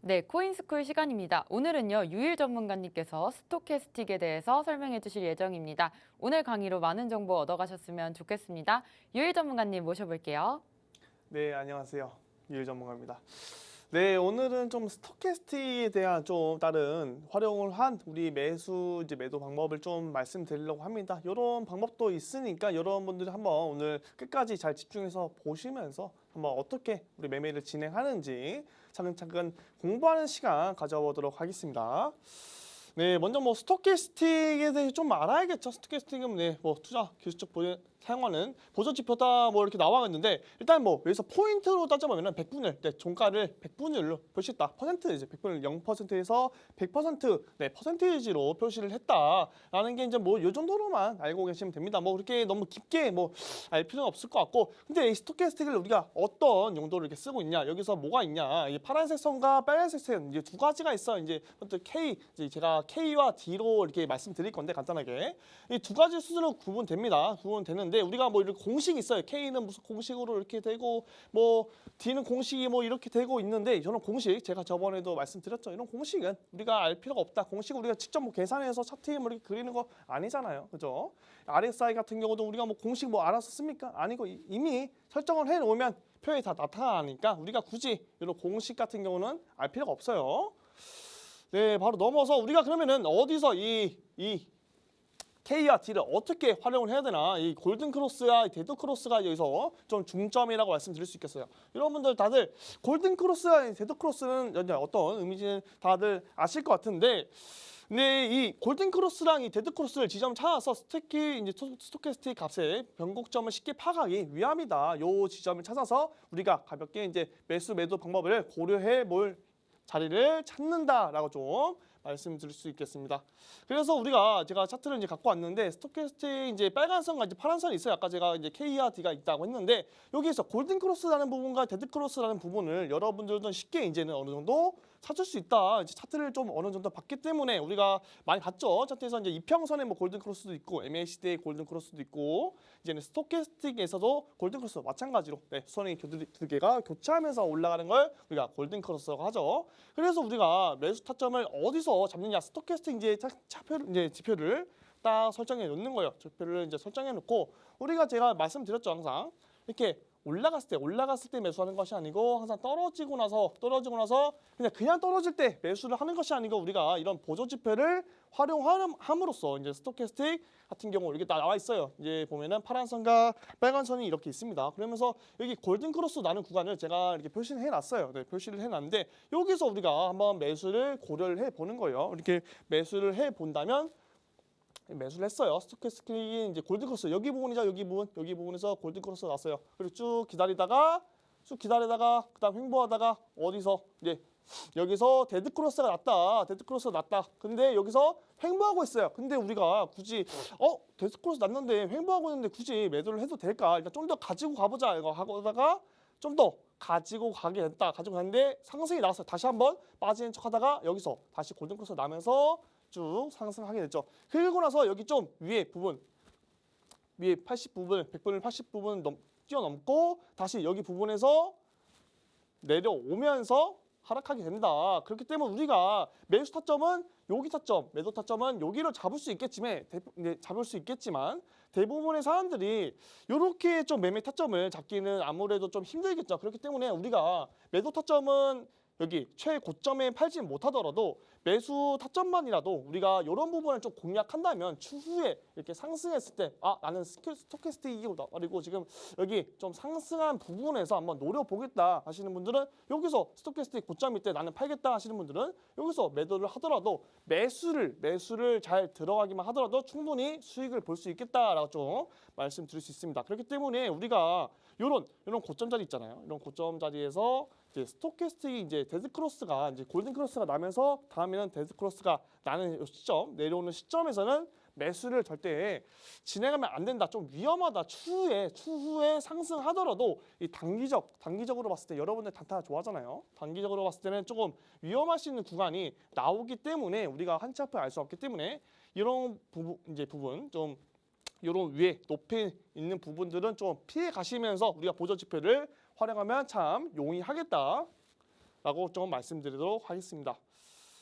네, 코인스쿨 시간입니다. 오늘은요, 유일 전문가님께서 스토캐스틱에 대해서 설명해 주실 예정입니다. 오늘 강의로 많은 정보 얻어가셨으면 좋겠습니다. 유일 전문가님 모셔볼게요. 네, 안녕하세요. 유일 전문가입니다. 네, 오늘은 좀 스토캐스틱에 대한 좀 다른 활용을 한 우리 매수 이제 매도 방법을 좀 말씀드리려고 합니다. 이런 방법도 있으니까 여러분들이 한번 오늘 끝까지 잘 집중해서 보시면서 한번 어떻게 우리 매매를 진행하는지 차근차근 공부하는 시간 가져보도록 하겠습니다. 네, 먼저 뭐 스토캐스틱에 대해 좀 알아야겠죠. 스토캐스틱은 뭐 투자 기술적 사용하는 보조 지표다 뭐 이렇게 나와 있는데 일단 뭐 여기서 포인트로 따져보면 100분을 종가를 100분율로 표시했다. 퍼센트 이제 100분을 0%에서 100% 퍼센테이지로 표시를 했다라는 게 이제 뭐 이 정도로만 알고 계시면 됩니다. 뭐 그렇게 너무 깊게 뭐 알 필요는 없을 것 같고 근데 이 스토캐스틱을 우리가 어떤 용도로 이렇게 쓰고 있냐 여기서 뭐가 있냐 이 파란색 선과 빨간색 선 이제 두 가지가 있어 이제 K 이제 제가 K와 D로 이렇게 말씀드릴 건데 간단하게 이 두 가지 수준으로 구분되는데 우리가 뭐 이렇게 공식이 있어요. K는 무슨 공식으로 이렇게 되고 뭐 D는 공식이 뭐 이렇게 되고 있는데 이런 공식 제가 저번에도 말씀드렸죠. 이런 공식은 우리가 알 필요가 없다. 공식을 우리가 직접 뭐 계산해서 차트에 뭐 이렇게 그리는 거 아니잖아요. 그죠? RSI 같은 경우도 우리가 뭐 공식 뭐 알아서 씁니까? 아니고 이미 설정을 해 놓으면 표에 다 나타나니까 우리가 굳이 이런 공식 같은 경우는 알 필요가 없어요. 네, 바로 넘어서 우리가 그러면은 어디서 이 K와 D를 어떻게 활용을 해야 되나 이 골든 크로스와 데드 크로스가 여기서 좀 중점이라고 말씀드릴 수 있겠어요. 여러분들 다들 골든 크로스와 데드 크로스는 어떤 의미인지 다들 아실 것 같은데 근데 이 골든 크로스랑 이 데드 크로스를 지점 찾아서 특히 이제 스토캐스틱 값의 변곡점을 쉽게 파악하기 위함이다. 요 지점을 찾아서 우리가 가볍게 이제 매수 매도 방법을 고려해 볼 자리를 찾는다라고 좀 말씀드릴 수 있겠습니다. 그래서 제가 차트를 이제 갖고 왔는데 스토캐스틱 이제 빨간 선과 이제 파란 선이 있어요. 아까 제가 이제 K와 D가 있다고 했는데 여기에서 골든 크로스라는 부분과 데드 크로스라는 부분을 여러분들도 쉽게 이제는 어느 정도 찾을 수 있다. 이제 차트를 좀 어느 정도 봤기 때문에 우리가 많이 봤죠. 차트에서 이제 이평선에 뭐 골든 크로스도 있고 MACD의 골든 크로스도 있고 이제는 스토캐스틱에서도 골든 크로스 마찬가지로 수선이 두 개가 교차하면서 올라가는 걸 우리가 골든 크로스라고 하죠. 그래서 우리가 매수 타점을 어디서 잡느냐 스토캐스틱 이제 지표를 딱 설정해 놓는 거예요. 지표를 이제 설정해 놓고 제가 말씀드렸죠. 항상 이렇게 올라갔을 때 매수하는 것이 아니고 항상 떨어지고 나서 그냥 떨어질 때 매수를 하는 것이 아니고 우리가 이런 보조 지표를 활용함으로써 이제 스토캐스틱 같은 경우 이렇게 나와 있어요. 이제 보면은 파란 선과 빨간 선이 이렇게 있습니다. 그러면서 여기 골든 크로스 나는 구간을 제가 이렇게 표시를 해놨어요. 표시를 해놨는데 여기서 우리가 한번 매수를 고려를 해 보는 거예요. 이렇게 매수를 해 본다면 매수를 했어요. 스토캐스틱이 이제 골든 크로스 여기 부분이죠. 여기 부분에서 골든 크로스 났어요. 그리고 쭉 기다리다가 그다음 횡보하다가 어디서 이제 여기서 데드 크로스가 났다. 근데 여기서 횡보하고 있어요. 근데 우리가 굳이 데드 크로스 났는데 횡보하고 있는데 굳이 매도를 해도 될까? 그러니까 좀 더 가지고 가보자 이거 하다가 좀 더 가지고 가게 됐다. 가지고 갔는데 상승이 나왔어요. 다시 한번 빠지는 척하다가 여기서 다시 골든 크로스 나면서 쭉 상승하게 됐죠. 그리고 나서 여기 좀 위에 80 부분, 100분을 80 부분 뛰어넘고 다시 여기 부분에서 내려오면서 하락하게 된다. 그렇기 때문에 우리가 매수 타점은 여기 타점, 매도 타점은 여기를 잡을 수 있겠지만 대부분의 사람들이 이렇게 좀 매매 타점을 잡기는 아무래도 좀 힘들겠죠. 그렇기 때문에 우리가 매도 타점은 여기 최고점에 팔지 못하더라도 매수 타점만이라도 우리가 이런 부분을 좀 공략한다면 추후에 이렇게 상승했을 때 나는 스토캐스틱이고 그리고 지금 여기 좀 상승한 부분에서 한번 노려보겠다 하시는 분들은 여기서 스토캐스틱 고점일 때 나는 팔겠다 하시는 분들은 여기서 매도를 하더라도 매수를 잘 들어가기만 하더라도 충분히 수익을 볼 수 있겠다라고 좀 말씀드릴 수 있습니다. 그렇기 때문에 우리가 이런 고점 자리 있잖아요. 이런 고점 자리에서 이제 스토캐스틱이 이제 데드 크로스가 이제 골든 크로스가 나면서 다음에는 데드 크로스가 나는 시점 내려오는 시점에서는 매수를 절대 진행하면 안 된다. 좀 위험하다. 추후에 상승하더라도 이 단기적으로 봤을 때 여러분들 단타 좋아하잖아요. 단기적으로 봤을 때는 조금 위험할 수 있는 구간이 나오기 때문에 우리가 한치 앞을 알 수 없기 때문에 이런 부분 좀 이런 위에 높이 있는 부분들은 좀 피해 가시면서 우리가 보조 지표를 활용하면 참 용이하겠다. 라고 좀 말씀드리도록 하겠습니다.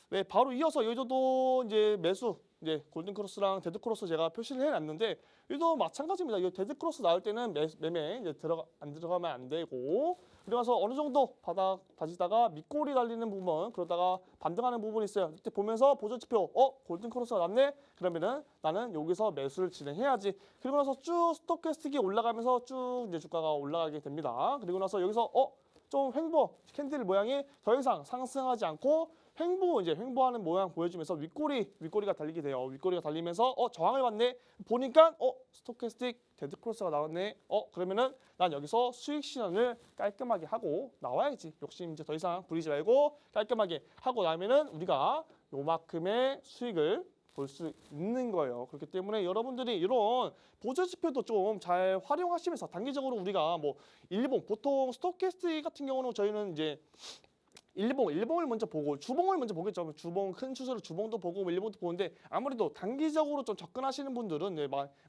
네, 바로 이어서 여기도 이제 매수, 이제 골든 크로스랑 데드 크로스 제가 표시를 해놨는데 여기도 마찬가지입니다. 이 데드 크로스 나올 때는 매매 이제 안 들어가면 안 되고, 그러면서 어느 정도 바닥 다지다가 밑골이 달리는 부분, 그러다가 반등하는 부분이 있어요. 이때 보면서 보조지표, 골든 크로스가 났네? 그러면은 나는 여기서 매수를 진행해야지. 그리고 나서 쭉 스톡캐스틱이 올라가면서 쭉 이제 주가가 올라가게 됩니다. 그리고 나서 여기서 좀 횡보, 캔들 모양이 더 이상 상승하지 않고 횡보하는 모양 보여주면서 윗꼬리가 달리게 돼요. 윗꼬리가 달리면서 저항을 받네. 보니까 스톡캐스틱 데드 크로스가 나왔네. 그러면은 난 여기서 수익 실현을 깔끔하게 하고 나와야지. 욕심 이제 더 이상 부리지 말고 깔끔하게 하고 나면은 우리가 요만큼의 수익을 볼 수 있는 거예요. 그렇기 때문에 여러분들이 이런 보조지표도 좀 잘 활용하시면서 단기적으로 우리가 뭐 일봉, 보통 스톡캐스틱 같은 경우는 저희는 이제 일봉을 먼저 보고 주봉을 먼저 보겠죠. 주봉 큰 추세로 주봉도 보고 일봉도 보는데 아무래도 단기적으로 좀 접근하시는 분들은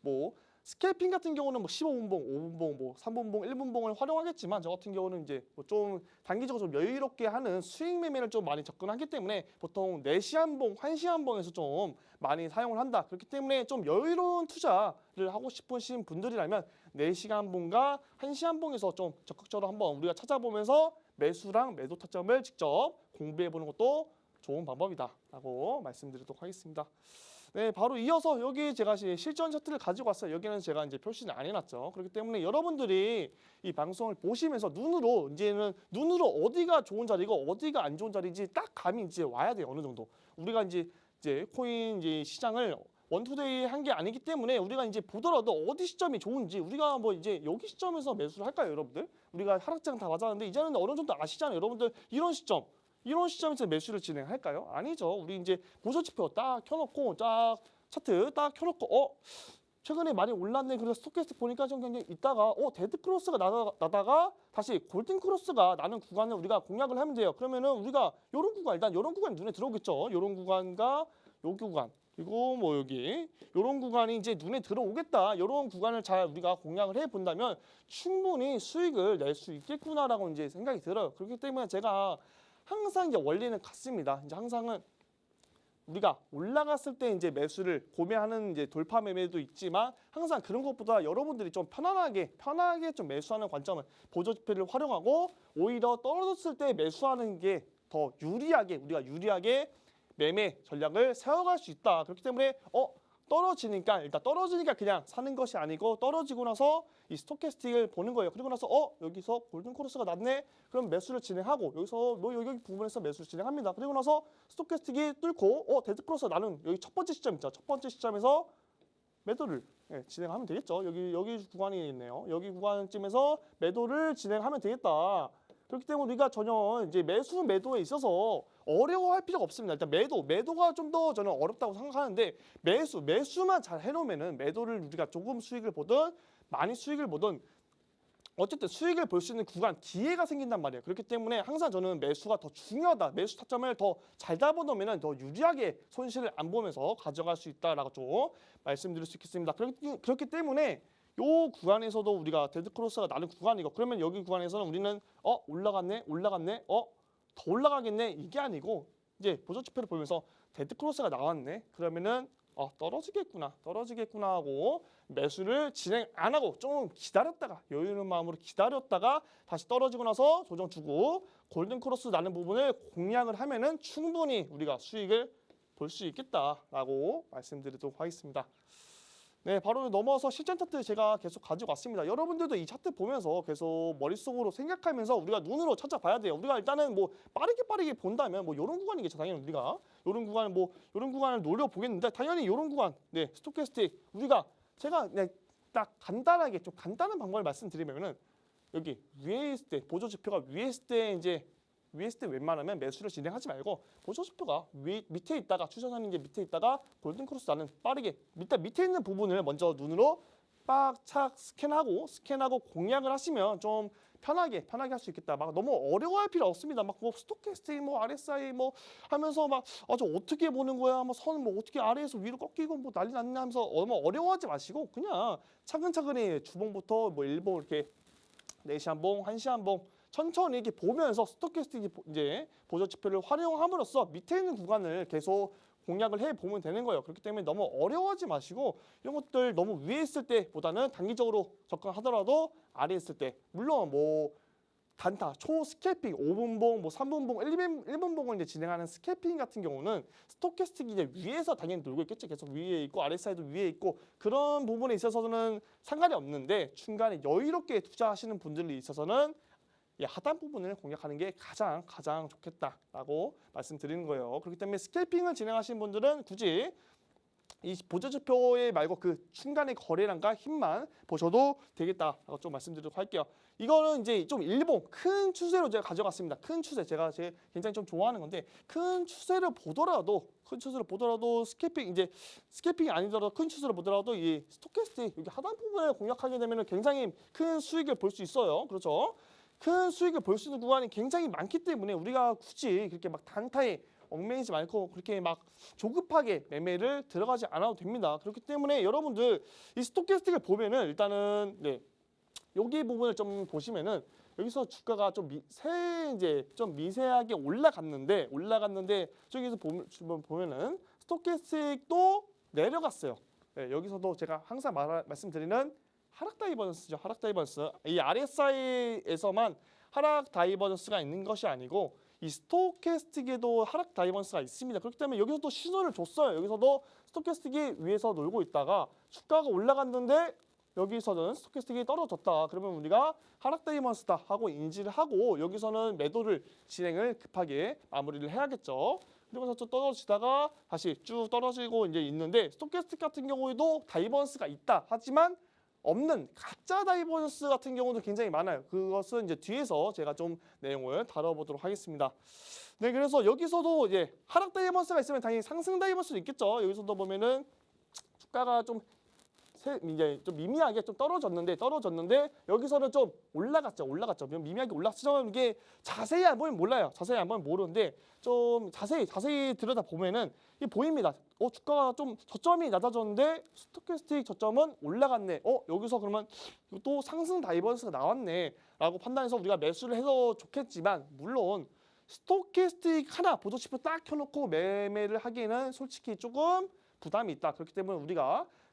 뭐 스캘핑 같은 경우는 뭐 15분봉, 5분봉, 뭐 3분봉, 1분봉을 활용하겠지만 저 같은 경우는 이제 뭐좀 단기적으로 좀 여유롭게 하는 수익 매매를 좀 많이 접근하기 때문에 보통 4시간봉, 1시간봉에서 좀 많이 사용을 한다. 그렇기 때문에 좀 여유로운 투자를 하고 싶으신 분들이라면 4시간봉과 1시간봉에서 좀 적극적으로 한번 우리가 찾아보면서 매수랑 매도 타점을 직접 공부해 보는 것도 좋은 방법이다라고 말씀드리도록 하겠습니다. 네, 바로 이어서 여기 제가 실전 차트를 가지고 왔어요. 여기는 제가 이제 표시는 안 해놨죠. 그렇기 때문에 여러분들이 이 방송을 보시면서 이제는 눈으로 어디가 좋은 자리고 어디가 안 좋은 자리인지 딱 감이 이제 와야 돼요. 어느 정도 우리가 이제 코인 이제 시장을 원투데이 한 게 아니기 때문에 우리가 이제 보더라도 어디 시점이 좋은지 우리가 뭐 이제 여기 시점에서 매수를 할까요, 여러분들? 우리가 하락장 다 맞았는데 이제는 어느 정도 아시잖아요, 여러분들. 이런 시점에서 매수를 진행할까요? 아니죠. 우리 이제 보조지표 딱 켜놓고 차트 딱 켜놓고 최근에 많이 올랐네. 그래서 스톡캐스틱 보니까 좀 굉장히 있다가 데드 크로스가 나다가 다시 골든 크로스가 나는 구간을 우리가 공략을 하면 돼요. 그러면은 우리가 요런 구간 일단 요런 구간이 눈에 들어오겠죠. 요런 구간과 요 구간. 그리고 뭐 여기 요런 구간이 이제 눈에 들어오겠다. 요런 구간을 잘 우리가 공략을 해 본다면 충분히 수익을 낼 수 있겠구나라고 이제 생각이 들어요. 그렇기 때문에 제가 항상 이제 원리는 같습니다. 이제 항상은 우리가 올라갔을 때 이제 매수를 고민하는 이제 돌파 매매도 있지만 항상 그런 것보다 여러분들이 좀 편하게 좀 매수하는 관점을 보조지표를 활용하고 오히려 떨어졌을 때 매수하는 게 더 우리가 유리하게 매매 전략을 세워갈 수 있다. 그렇기 때문에 떨어지니까 그냥 사는 것이 아니고 떨어지고 나서 이 스톡캐스틱을 보는 거예요. 그리고 나서 여기서 골든 크로스가 났네. 그럼 매수를 진행하고 여기서 뭐 여기 부분에서 매수를 진행합니다. 그리고 나서 스톡캐스틱이 뚫고 데드 크로스가 나는 여기 첫 번째 시점 있죠. 첫 번째 시점에서 매도를 진행하면 되겠죠. 여기 구간이 있네요. 여기 구간쯤에서 매도를 진행하면 되겠다. 그렇기 때문에 우리가 전혀 이제 매도에 있어서 어려워할 필요가 없습니다. 일단 매도가 좀 더 저는 어렵다고 생각하는데 매수만 잘 해놓으면은 매도를 우리가 조금 수익을 보든 많이 수익을 보든 어쨌든 수익을 볼 수 있는 구간 기회가 생긴단 말이에요. 그렇기 때문에 항상 저는 매수가 더 중요하다. 매수 타점을 더 잘 잡아놓으면 더 유리하게 손실을 안 보면서 가져갈 수 있다라고 좀 말씀드릴 수 있겠습니다. 그렇기 때문에 요 구간에서도 우리가 데드 크로스가 나는 구간이고 그러면 여기 구간에서는 우리는 올라갔네 더 올라가겠네 이게 아니고 이제 보조지표를 보면서 데드 크로스가 나왔네 그러면은 떨어지겠구나 하고 매수를 진행 안 하고 좀 기다렸다가 여유 있는 마음으로 기다렸다가 다시 떨어지고 나서 조정 주고 골든 크로스 나는 부분을 공략을 하면은 충분히 우리가 수익을 볼 수 있겠다라고 말씀드리도록 하겠습니다. 네, 바로 넘어서 실전 차트 제가 계속 가지고 왔습니다. 여러분들도 이 차트 보면서 계속 머릿속으로 생각하면서 우리가 눈으로 찾아봐야 돼요. 우리가 일단은 뭐 빠르게 본다면 뭐 이런 구간이겠죠. 당연히 우리가 이런 구간을 노려보겠는데 당연히 이런 구간, 스톡캐스틱 제가 그냥 딱 간단하게 좀 간단한 방법을 말씀드리면은 여기 위에 있을 때 보조지표가 위에 있을 때 웬만하면 매수를 진행하지 말고 보조지표가 밑에 있다가 추천하는 게 밑에 있다가 골든 크로스 나는 빠르게 밑에 있는 부분을 먼저 눈으로 빡착 스캔하고 공략을 하시면 좀 편하게 할 수 있겠다. 막 너무 어려워할 필요 없습니다. 막 뭐 스톡캐스틱 뭐 RSI 뭐 하면서 막 저 어떻게 보는 거야? 뭐 선 뭐 어떻게 아래에서 위로 꺾이고 뭐 난리 났네 하면서 너무 어려워하지 마시고 그냥 차근차근히 주봉부터 뭐 일봉 이렇게 4시간봉, 1시간봉 천천히 이렇게 보면서 스토캐스틱 이제 보조 지표를 활용함으로써 밑에 있는 구간을 계속 공략을 해 보면 되는 거예요. 그렇기 때문에 너무 어려워하지 마시고 이런 것들 너무 위에 있을 때보다는 단기적으로 접근하더라도 아래에 있을 때 물론 뭐 단타, 초 스캐핑, 5분봉, 뭐 3분봉, 1분봉을 이제 진행하는 스캐핑 같은 경우는 스토캐스틱이 이제 위에서 당연히 놀고 있겠죠. 계속 위에 있고 아랫사이도 위에 있고 그런 부분에 있어서는 상관이 없는데 중간에 여유롭게 투자하시는 분들이 있어서는 이 하단 부분을 공략하는 게 가장 좋겠다라고 말씀드리는 거예요. 그렇기 때문에 스캐핑을 진행하시는 분들은 굳이 이 보조지표에 말고 그 중간의 거래량과 힘만 보셔도 되겠다라고 좀 말씀드리도록 할게요. 이거는 이제 좀 일봉 큰 추세로 제가 가져갔습니다. 큰 추세 제가 굉장히 좀 좋아하는 건데 큰 추세를 보더라도 스캐핑 이제 스캐핑이 아니더라도 큰 추세를 보더라도 이 스토캐스틱 여기 하단 부분을 공략하게 되면 굉장히 큰 수익을 볼 수 있어요. 그렇죠? 큰 수익을 볼 수 있는 구간이 굉장히 많기 때문에 우리가 굳이 그렇게 막 단타에 얽매이지 말고 그렇게 막 조급하게 매매를 들어가지 않아도 됩니다. 그렇기 때문에 여러분들 이 스토캐스틱을 보면은 일단은 여기 부분을 좀 보시면은 여기서 주가가 좀 미세하게 올라갔는데 저기서 보면은 스토캐스틱도 내려갔어요. 네, 여기서도 제가 항상 말씀드리는 하락 다이버전스죠. 하락 다이버전스. 이 RSI에서만 하락 다이버전스가 있는 것이 아니고 이 스토캐스틱에도 하락 다이버전스가 있습니다. 그렇기 때문에 여기서도 신호를 줬어요. 여기서도 스토캐스틱이 위에서 놀고 있다가 주가가 올라갔는데 여기서는 스토캐스틱이 떨어졌다. 그러면 우리가 하락 다이버전스다 하고 인지를 하고 여기서는 매도를 진행을 급하게 마무리를 해야겠죠. 그러면서 또 떨어지다가 다시 쭉 떨어지고 이제 있는데 스토캐스틱 같은 경우에도 다이버전스가 있다. 하지만 없는 가짜 다이버전스 같은 경우도 굉장히 많아요. 그것은 이제 뒤에서 제가 좀 내용을 다뤄보도록 하겠습니다. 네, 그래서 여기서도 이제 하락 다이버전스가 있으면 당연히 상승 다이버전스도 있겠죠. 여기서도 보면은 주가가 좀 미미하게 좀 떨어졌는데 여기서는 좀 올라갔죠. 미미하게 올랐죠. 이게 자세히 안 보면 몰라요. 자세히 안 보면 모르는데 좀 자세히 들여다 보면은 이게 보입니다. 주가가 좀 저점이 낮아졌는데 스토캐스틱 저점은 올라갔네. 여기서 그러면 또 상승 다이버전스가 나왔네라고 판단해서 우리가 매수를 해서 좋겠지만 물론 스토캐스틱 하나 보조지표 딱 켜놓고 매매를 하기에는 솔직히 조금 부담이 있다. 그렇기 때문에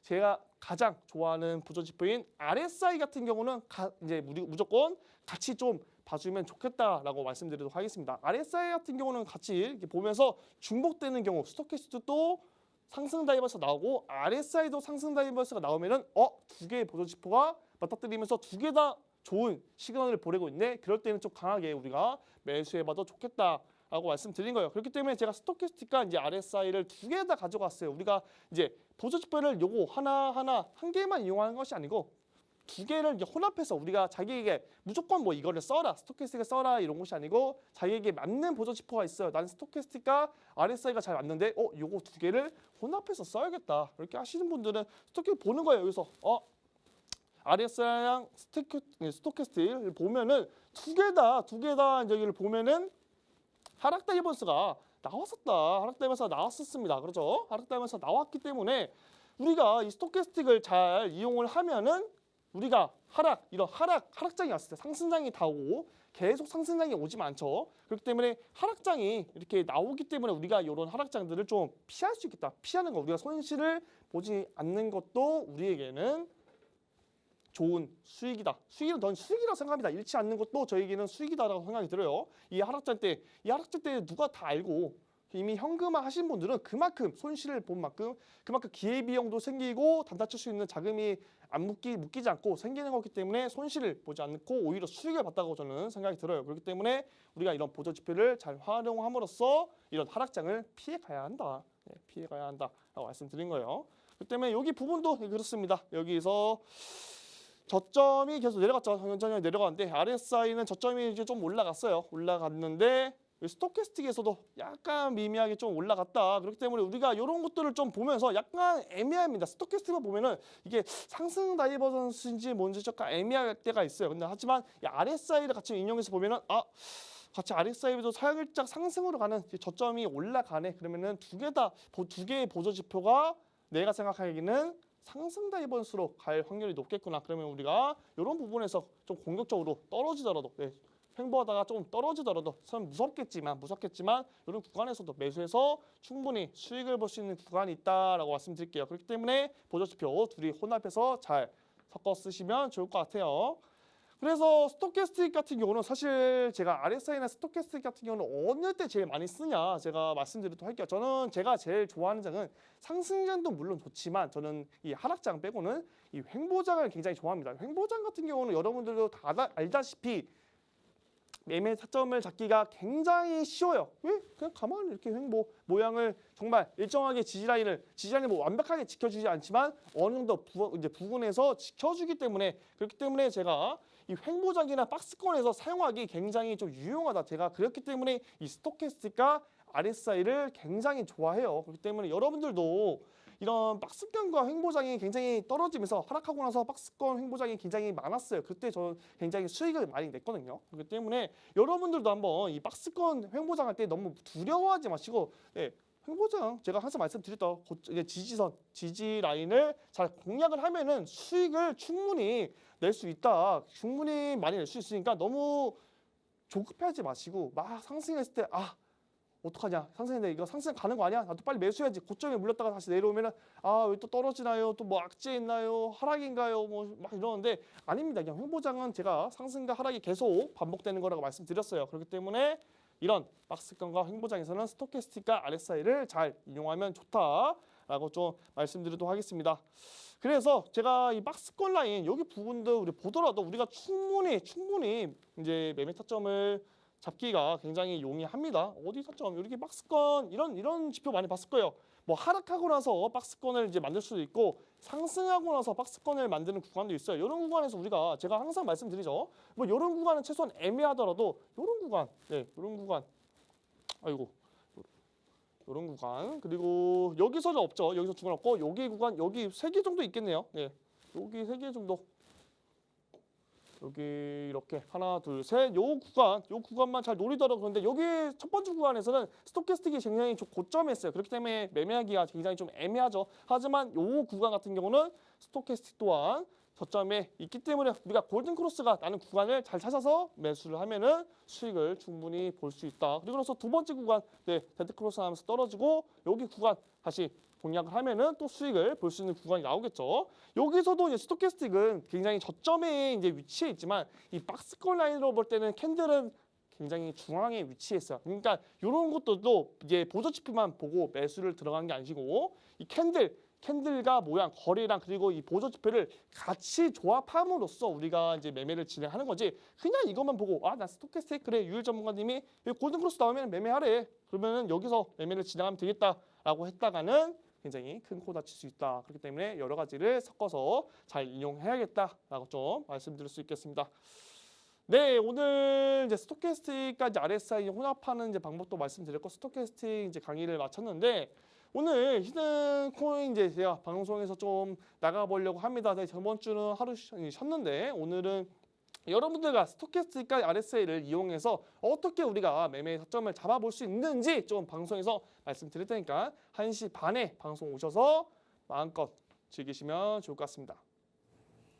제가 가장 좋아하는 보조지표인 RSI 같은 경우는 이제 무조건 같이 좀 봐주면 좋겠다라고 말씀드리도록 하겠습니다. RSI 같은 경우는 같이 이렇게 보면서 중복되는 경우 스토캐스틱도 상승 다이버스가 나오고 RSI도 상승 다이버스가 나오면은 두 개의 보조지표가 맞닥뜨리면서 두 개 다 좋은 시그널을 보내고 있네. 그럴 때는 좀 강하게 우리가 매수해봐도 좋겠다라고 말씀드린 거예요. 그렇기 때문에 제가 스토캐스틱과 이제 RSI를 두 개 다 가져갔어요. 우리가 이제 보조지표를 요거 한 개만 이용하는 것이 아니고 두 개를 이제 혼합해서 우리가 자기에게 무조건 뭐 이거를 써라, 스토캐스틱을 써라 이런 것이 아니고 자기에게 맞는 보조지표가 있어요. 나는 스토캐스틱과 RSI가 잘 맞는데 요거 두 개를 혼합해서 써야겠다. 이렇게 하시는 분들은 스토캐스틱 보는 거예요. 여기서 RSI랑 스토캐스틱을 보면은 두 개 다 여기를 보면은 하락 다이버스가 나왔었다. 하락 다이버스가 나왔었습니다. 그렇죠? 하락 다이버스가 나왔기 때문에 우리가 이 스토캐스틱을 잘 이용을 하면은 우리가 이런 하락장이 왔을 때 상승장이 다 오고 계속 상승장이 오지만 않죠. 그렇기 때문에 하락장이 이렇게 나오기 때문에 우리가 이런 하락장들을 좀 피할 수 있겠다. 피하는 거 우리가 손실을 보지 않는 것도 우리에게는 좋은 수익이다. 수익은 수익이라고 생각합니다. 잃지 않는 것도 저에게는 수익이다라고 생각이 들어요. 이 하락장 때 누가 다 알고 이미 현금화 하신 분들은 그만큼 손실을 본 만큼 그만큼 기회비용도 생기고 단타 칠 수 있는 자금이 안 묶이지 않고 생기는 거기 때문에 손실을 보지 않고 오히려 수익을 봤다고 저는 생각이 들어요. 그렇기 때문에 우리가 이런 보조지표를 잘 활용함으로써 이런 하락장을 피해가야 한다. 피해가야 한다라고 말씀드린 거예요. 그렇기 때문에 여기 부분도 그렇습니다. 여기서 저점이 계속 내려갔죠. 천천히 내려갔는데 RSI는 저점이 이제 좀 올라갔는데 스토캐스틱에서도 약간 미미하게 좀 올라갔다. 그렇기 때문에 우리가 이런 것들을 좀 보면서 약간 애매합니다. 스토캐스틱만 보면은 이게 상승 다이버전스인지 뭔지 약간 애매할 때가 있어요. 근데 하지만 이 RSI를 같이 인용해서 보면은 같이 RSI도 살짝 상승으로 가는 저점이 올라가네. 그러면은 두 개의 보조지표가 내가 생각하기에는 상승 다이버전스로 갈 확률이 높겠구나. 그러면 우리가 이런 부분에서 좀 공격적으로 떨어지더라도 횡보하다가 조금 떨어지더라도 무섭겠지만 이런 구간에서도 매수해서 충분히 수익을 볼 수 있는 구간이 있다라고 말씀드릴게요. 그렇기 때문에 보조지표 둘이 혼합해서 잘 섞어 쓰시면 좋을 것 같아요. 그래서 스토캐스틱 같은 경우는 사실 제가 RSI나 스토캐스틱 같은 경우는 어느 때 제일 많이 쓰냐 제가 말씀드리도록 할게요. 저는 제가 제일 좋아하는 장은 상승장도 물론 좋지만 저는 이 하락장 빼고는 이 횡보장을 굉장히 좋아합니다. 횡보장 같은 경우는 여러분들도 다 알다시피 매매 타점을 잡기가 굉장히 쉬워요. 왜? 그냥 가만히 이렇게 횡보 모양을 정말 일정하게 지지라인을 뭐 완벽하게 지켜주지 않지만 어느 정도 이제 부근에서 지켜주기 때문에 그렇기 때문에 제가 이 횡보장이나 박스권에서 사용하기 굉장히 좀 유용하다. 제가 그렇기 때문에 이 스토캐스틱과 RSI를 굉장히 좋아해요. 그렇기 때문에 여러분들도 이런 박스권과 횡보장이 굉장히 떨어지면서 하락하고 나서 박스권 횡보장이 굉장히 많았어요. 그때 저는 굉장히 수익을 많이 냈거든요. 그렇기 때문에 여러분들도 한번 이 박스권 횡보장 할 때 너무 두려워하지 마시고 횡보장 제가 항상 말씀드렸던 지지선, 지지 라인을 잘 공략을 하면은 수익을 충분히 낼 수 있다. 충분히 많이 낼 수 있으니까 너무 조급해하지 마시고 막 상승했을 때 어떡하냐 상승인데 이거 상승 가는 거 아니야? 나도 빨리 매수해야지. 고점에 물렸다가 다시 내려오면은 왜 또 떨어지나요? 또 뭐 악재 있나요? 하락인가요? 뭐 막 이러는데 아닙니다. 그냥 횡보장은 제가 상승과 하락이 계속 반복되는 거라고 말씀드렸어요. 그렇기 때문에 이런 박스권과 횡보장에서는 스토캐스틱과 RSI를 잘 이용하면 좋다라고 좀 말씀드리도록 하겠습니다. 그래서 제가 이 박스권 라인 여기 부분도 우리 보더라도 우리가 충분히 이제 매매 타점을 잡기가 굉장히 용이합니다. 어디 타점 이렇게 박스권 이런 지표 많이 봤을 거예요. 뭐 하락하고 나서 박스권을 이제 만들 수도 있고 상승하고 나서 박스권을 만드는 구간도 있어요. 이런 구간에서 우리가 제가 항상 말씀드리죠. 뭐 이런 구간은 최소한 애매하더라도 이런 구간, 이런 구간, 이런 구간 그리고 여기서는 없죠. 여기서 중간 없고 여기 구간 여기 3개 정도 있겠네요. 여기 3개 정도. 여기 이렇게 하나 둘 셋 요 구간만 잘 노리더라도 그런데 여기 첫 번째 구간에서는 스토캐스틱이 굉장히 좀 고점에 있어요. 그렇기 때문에 매매하기가 굉장히 좀 애매하죠. 하지만 요 구간 같은 경우는 스토캐스틱 또한 저점에 있기 때문에 우리가 골든크로스가 나는 구간을 잘 찾아서 매수를 하면은 수익을 충분히 볼 수 있다. 그리고 나서 두 번째 구간 데드크로스 하면서 떨어지고 여기 구간 다시 공략을 하면은 또 수익을 볼 수 있는 구간이 나오겠죠. 여기서도 이제 스토캐스틱은 굉장히 저점에 이제 위치해 있지만 이 박스권 라인으로 볼 때는 캔들은 굉장히 중앙에 위치했어요. 그러니까 이런 것들도 이제 보조지표만 보고 매수를 들어간 게 아니고 이 캔들과 모양, 거래량 그리고 이 보조지표를 같이 조합함으로써 우리가 이제 매매를 진행하는 거지. 그냥 이것만 보고 나 스토캐스틱 그래 유일 전문가님이 골든크로스 나오면 매매하래. 그러면은 여기서 매매를 진행하면 되겠다라고 했다가는 굉장히 큰 코 다칠 수 있다. 그렇기 때문에 여러 가지를 섞어서 잘 이용해야겠다라고 좀 말씀드릴 수 있겠습니다. 네, 오늘 이제 스토캐스틱까지 RSI 혼합하는 이제 방법도 말씀드렸고 스토캐스틱 이제 강의를 마쳤는데 오늘 히든 코인 이제 제가 방송에서 좀 나가보려고 합니다. 저번 주는 하루 쉬었는데 오늘은 여러분들과 스토캐스틱과 RSI를 이용해서 어떻게 우리가 매매 타점을 잡아볼 수 있는지 좀 방송에서 말씀드릴 테니까 1시 반에 방송 오셔서 마음껏 즐기시면 좋을 것 같습니다.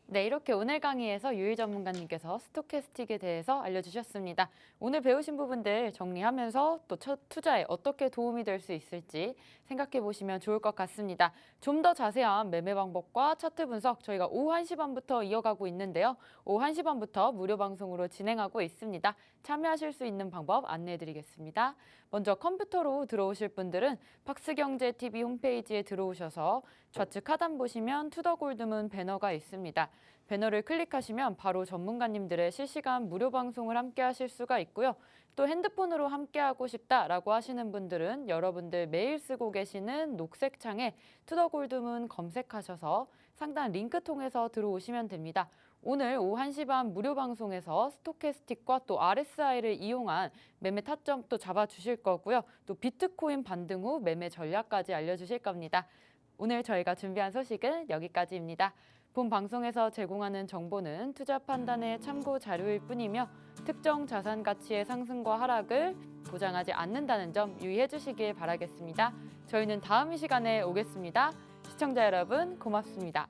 네, 이렇게 오늘 강의에서 유일 전문가님께서 스토캐스틱에 대해서 알려주셨습니다. 오늘 배우신 부분들 정리하면서 또 투자에 어떻게 도움이 될 수 있을지 생각해 보시면 좋을 것 같습니다. 좀 더 자세한 매매 방법과 차트 분석 저희가 오후 1시 반부터 이어가고 있는데요. 오후 1시 반부터 무료 방송으로 진행하고 있습니다. 참여하실 수 있는 방법 안내해 드리겠습니다. 먼저 컴퓨터로 들어오실 분들은 박스경제TV 홈페이지에 들어오셔서 좌측 하단 보시면 투더골드문 배너가 있습니다. 배너를 클릭하시면 바로 전문가님들의 실시간 무료 방송을 함께 하실 수가 있고요. 또 핸드폰으로 함께하고 싶다라고 하시는 분들은 여러분들 매일 쓰고 계시는 녹색 창에 투더골드문 검색하셔서 상단 링크 통해서 들어오시면 됩니다. 오늘 오후 1시 반 무료 방송에서 스토캐스틱과 또 RSI를 이용한 매매 타점도 잡아주실 거고요. 또 비트코인 반등 후 매매 전략까지 알려주실 겁니다. 오늘 저희가 준비한 소식은 여기까지입니다. 본 방송에서 제공하는 정보는 투자 판단의 참고 자료일 뿐이며 특정 자산 가치의 상승과 하락을 보장하지 않는다는 점 유의해 주시길 바라겠습니다. 저희는 다음 이 시간에 오겠습니다. 시청자 여러분 고맙습니다.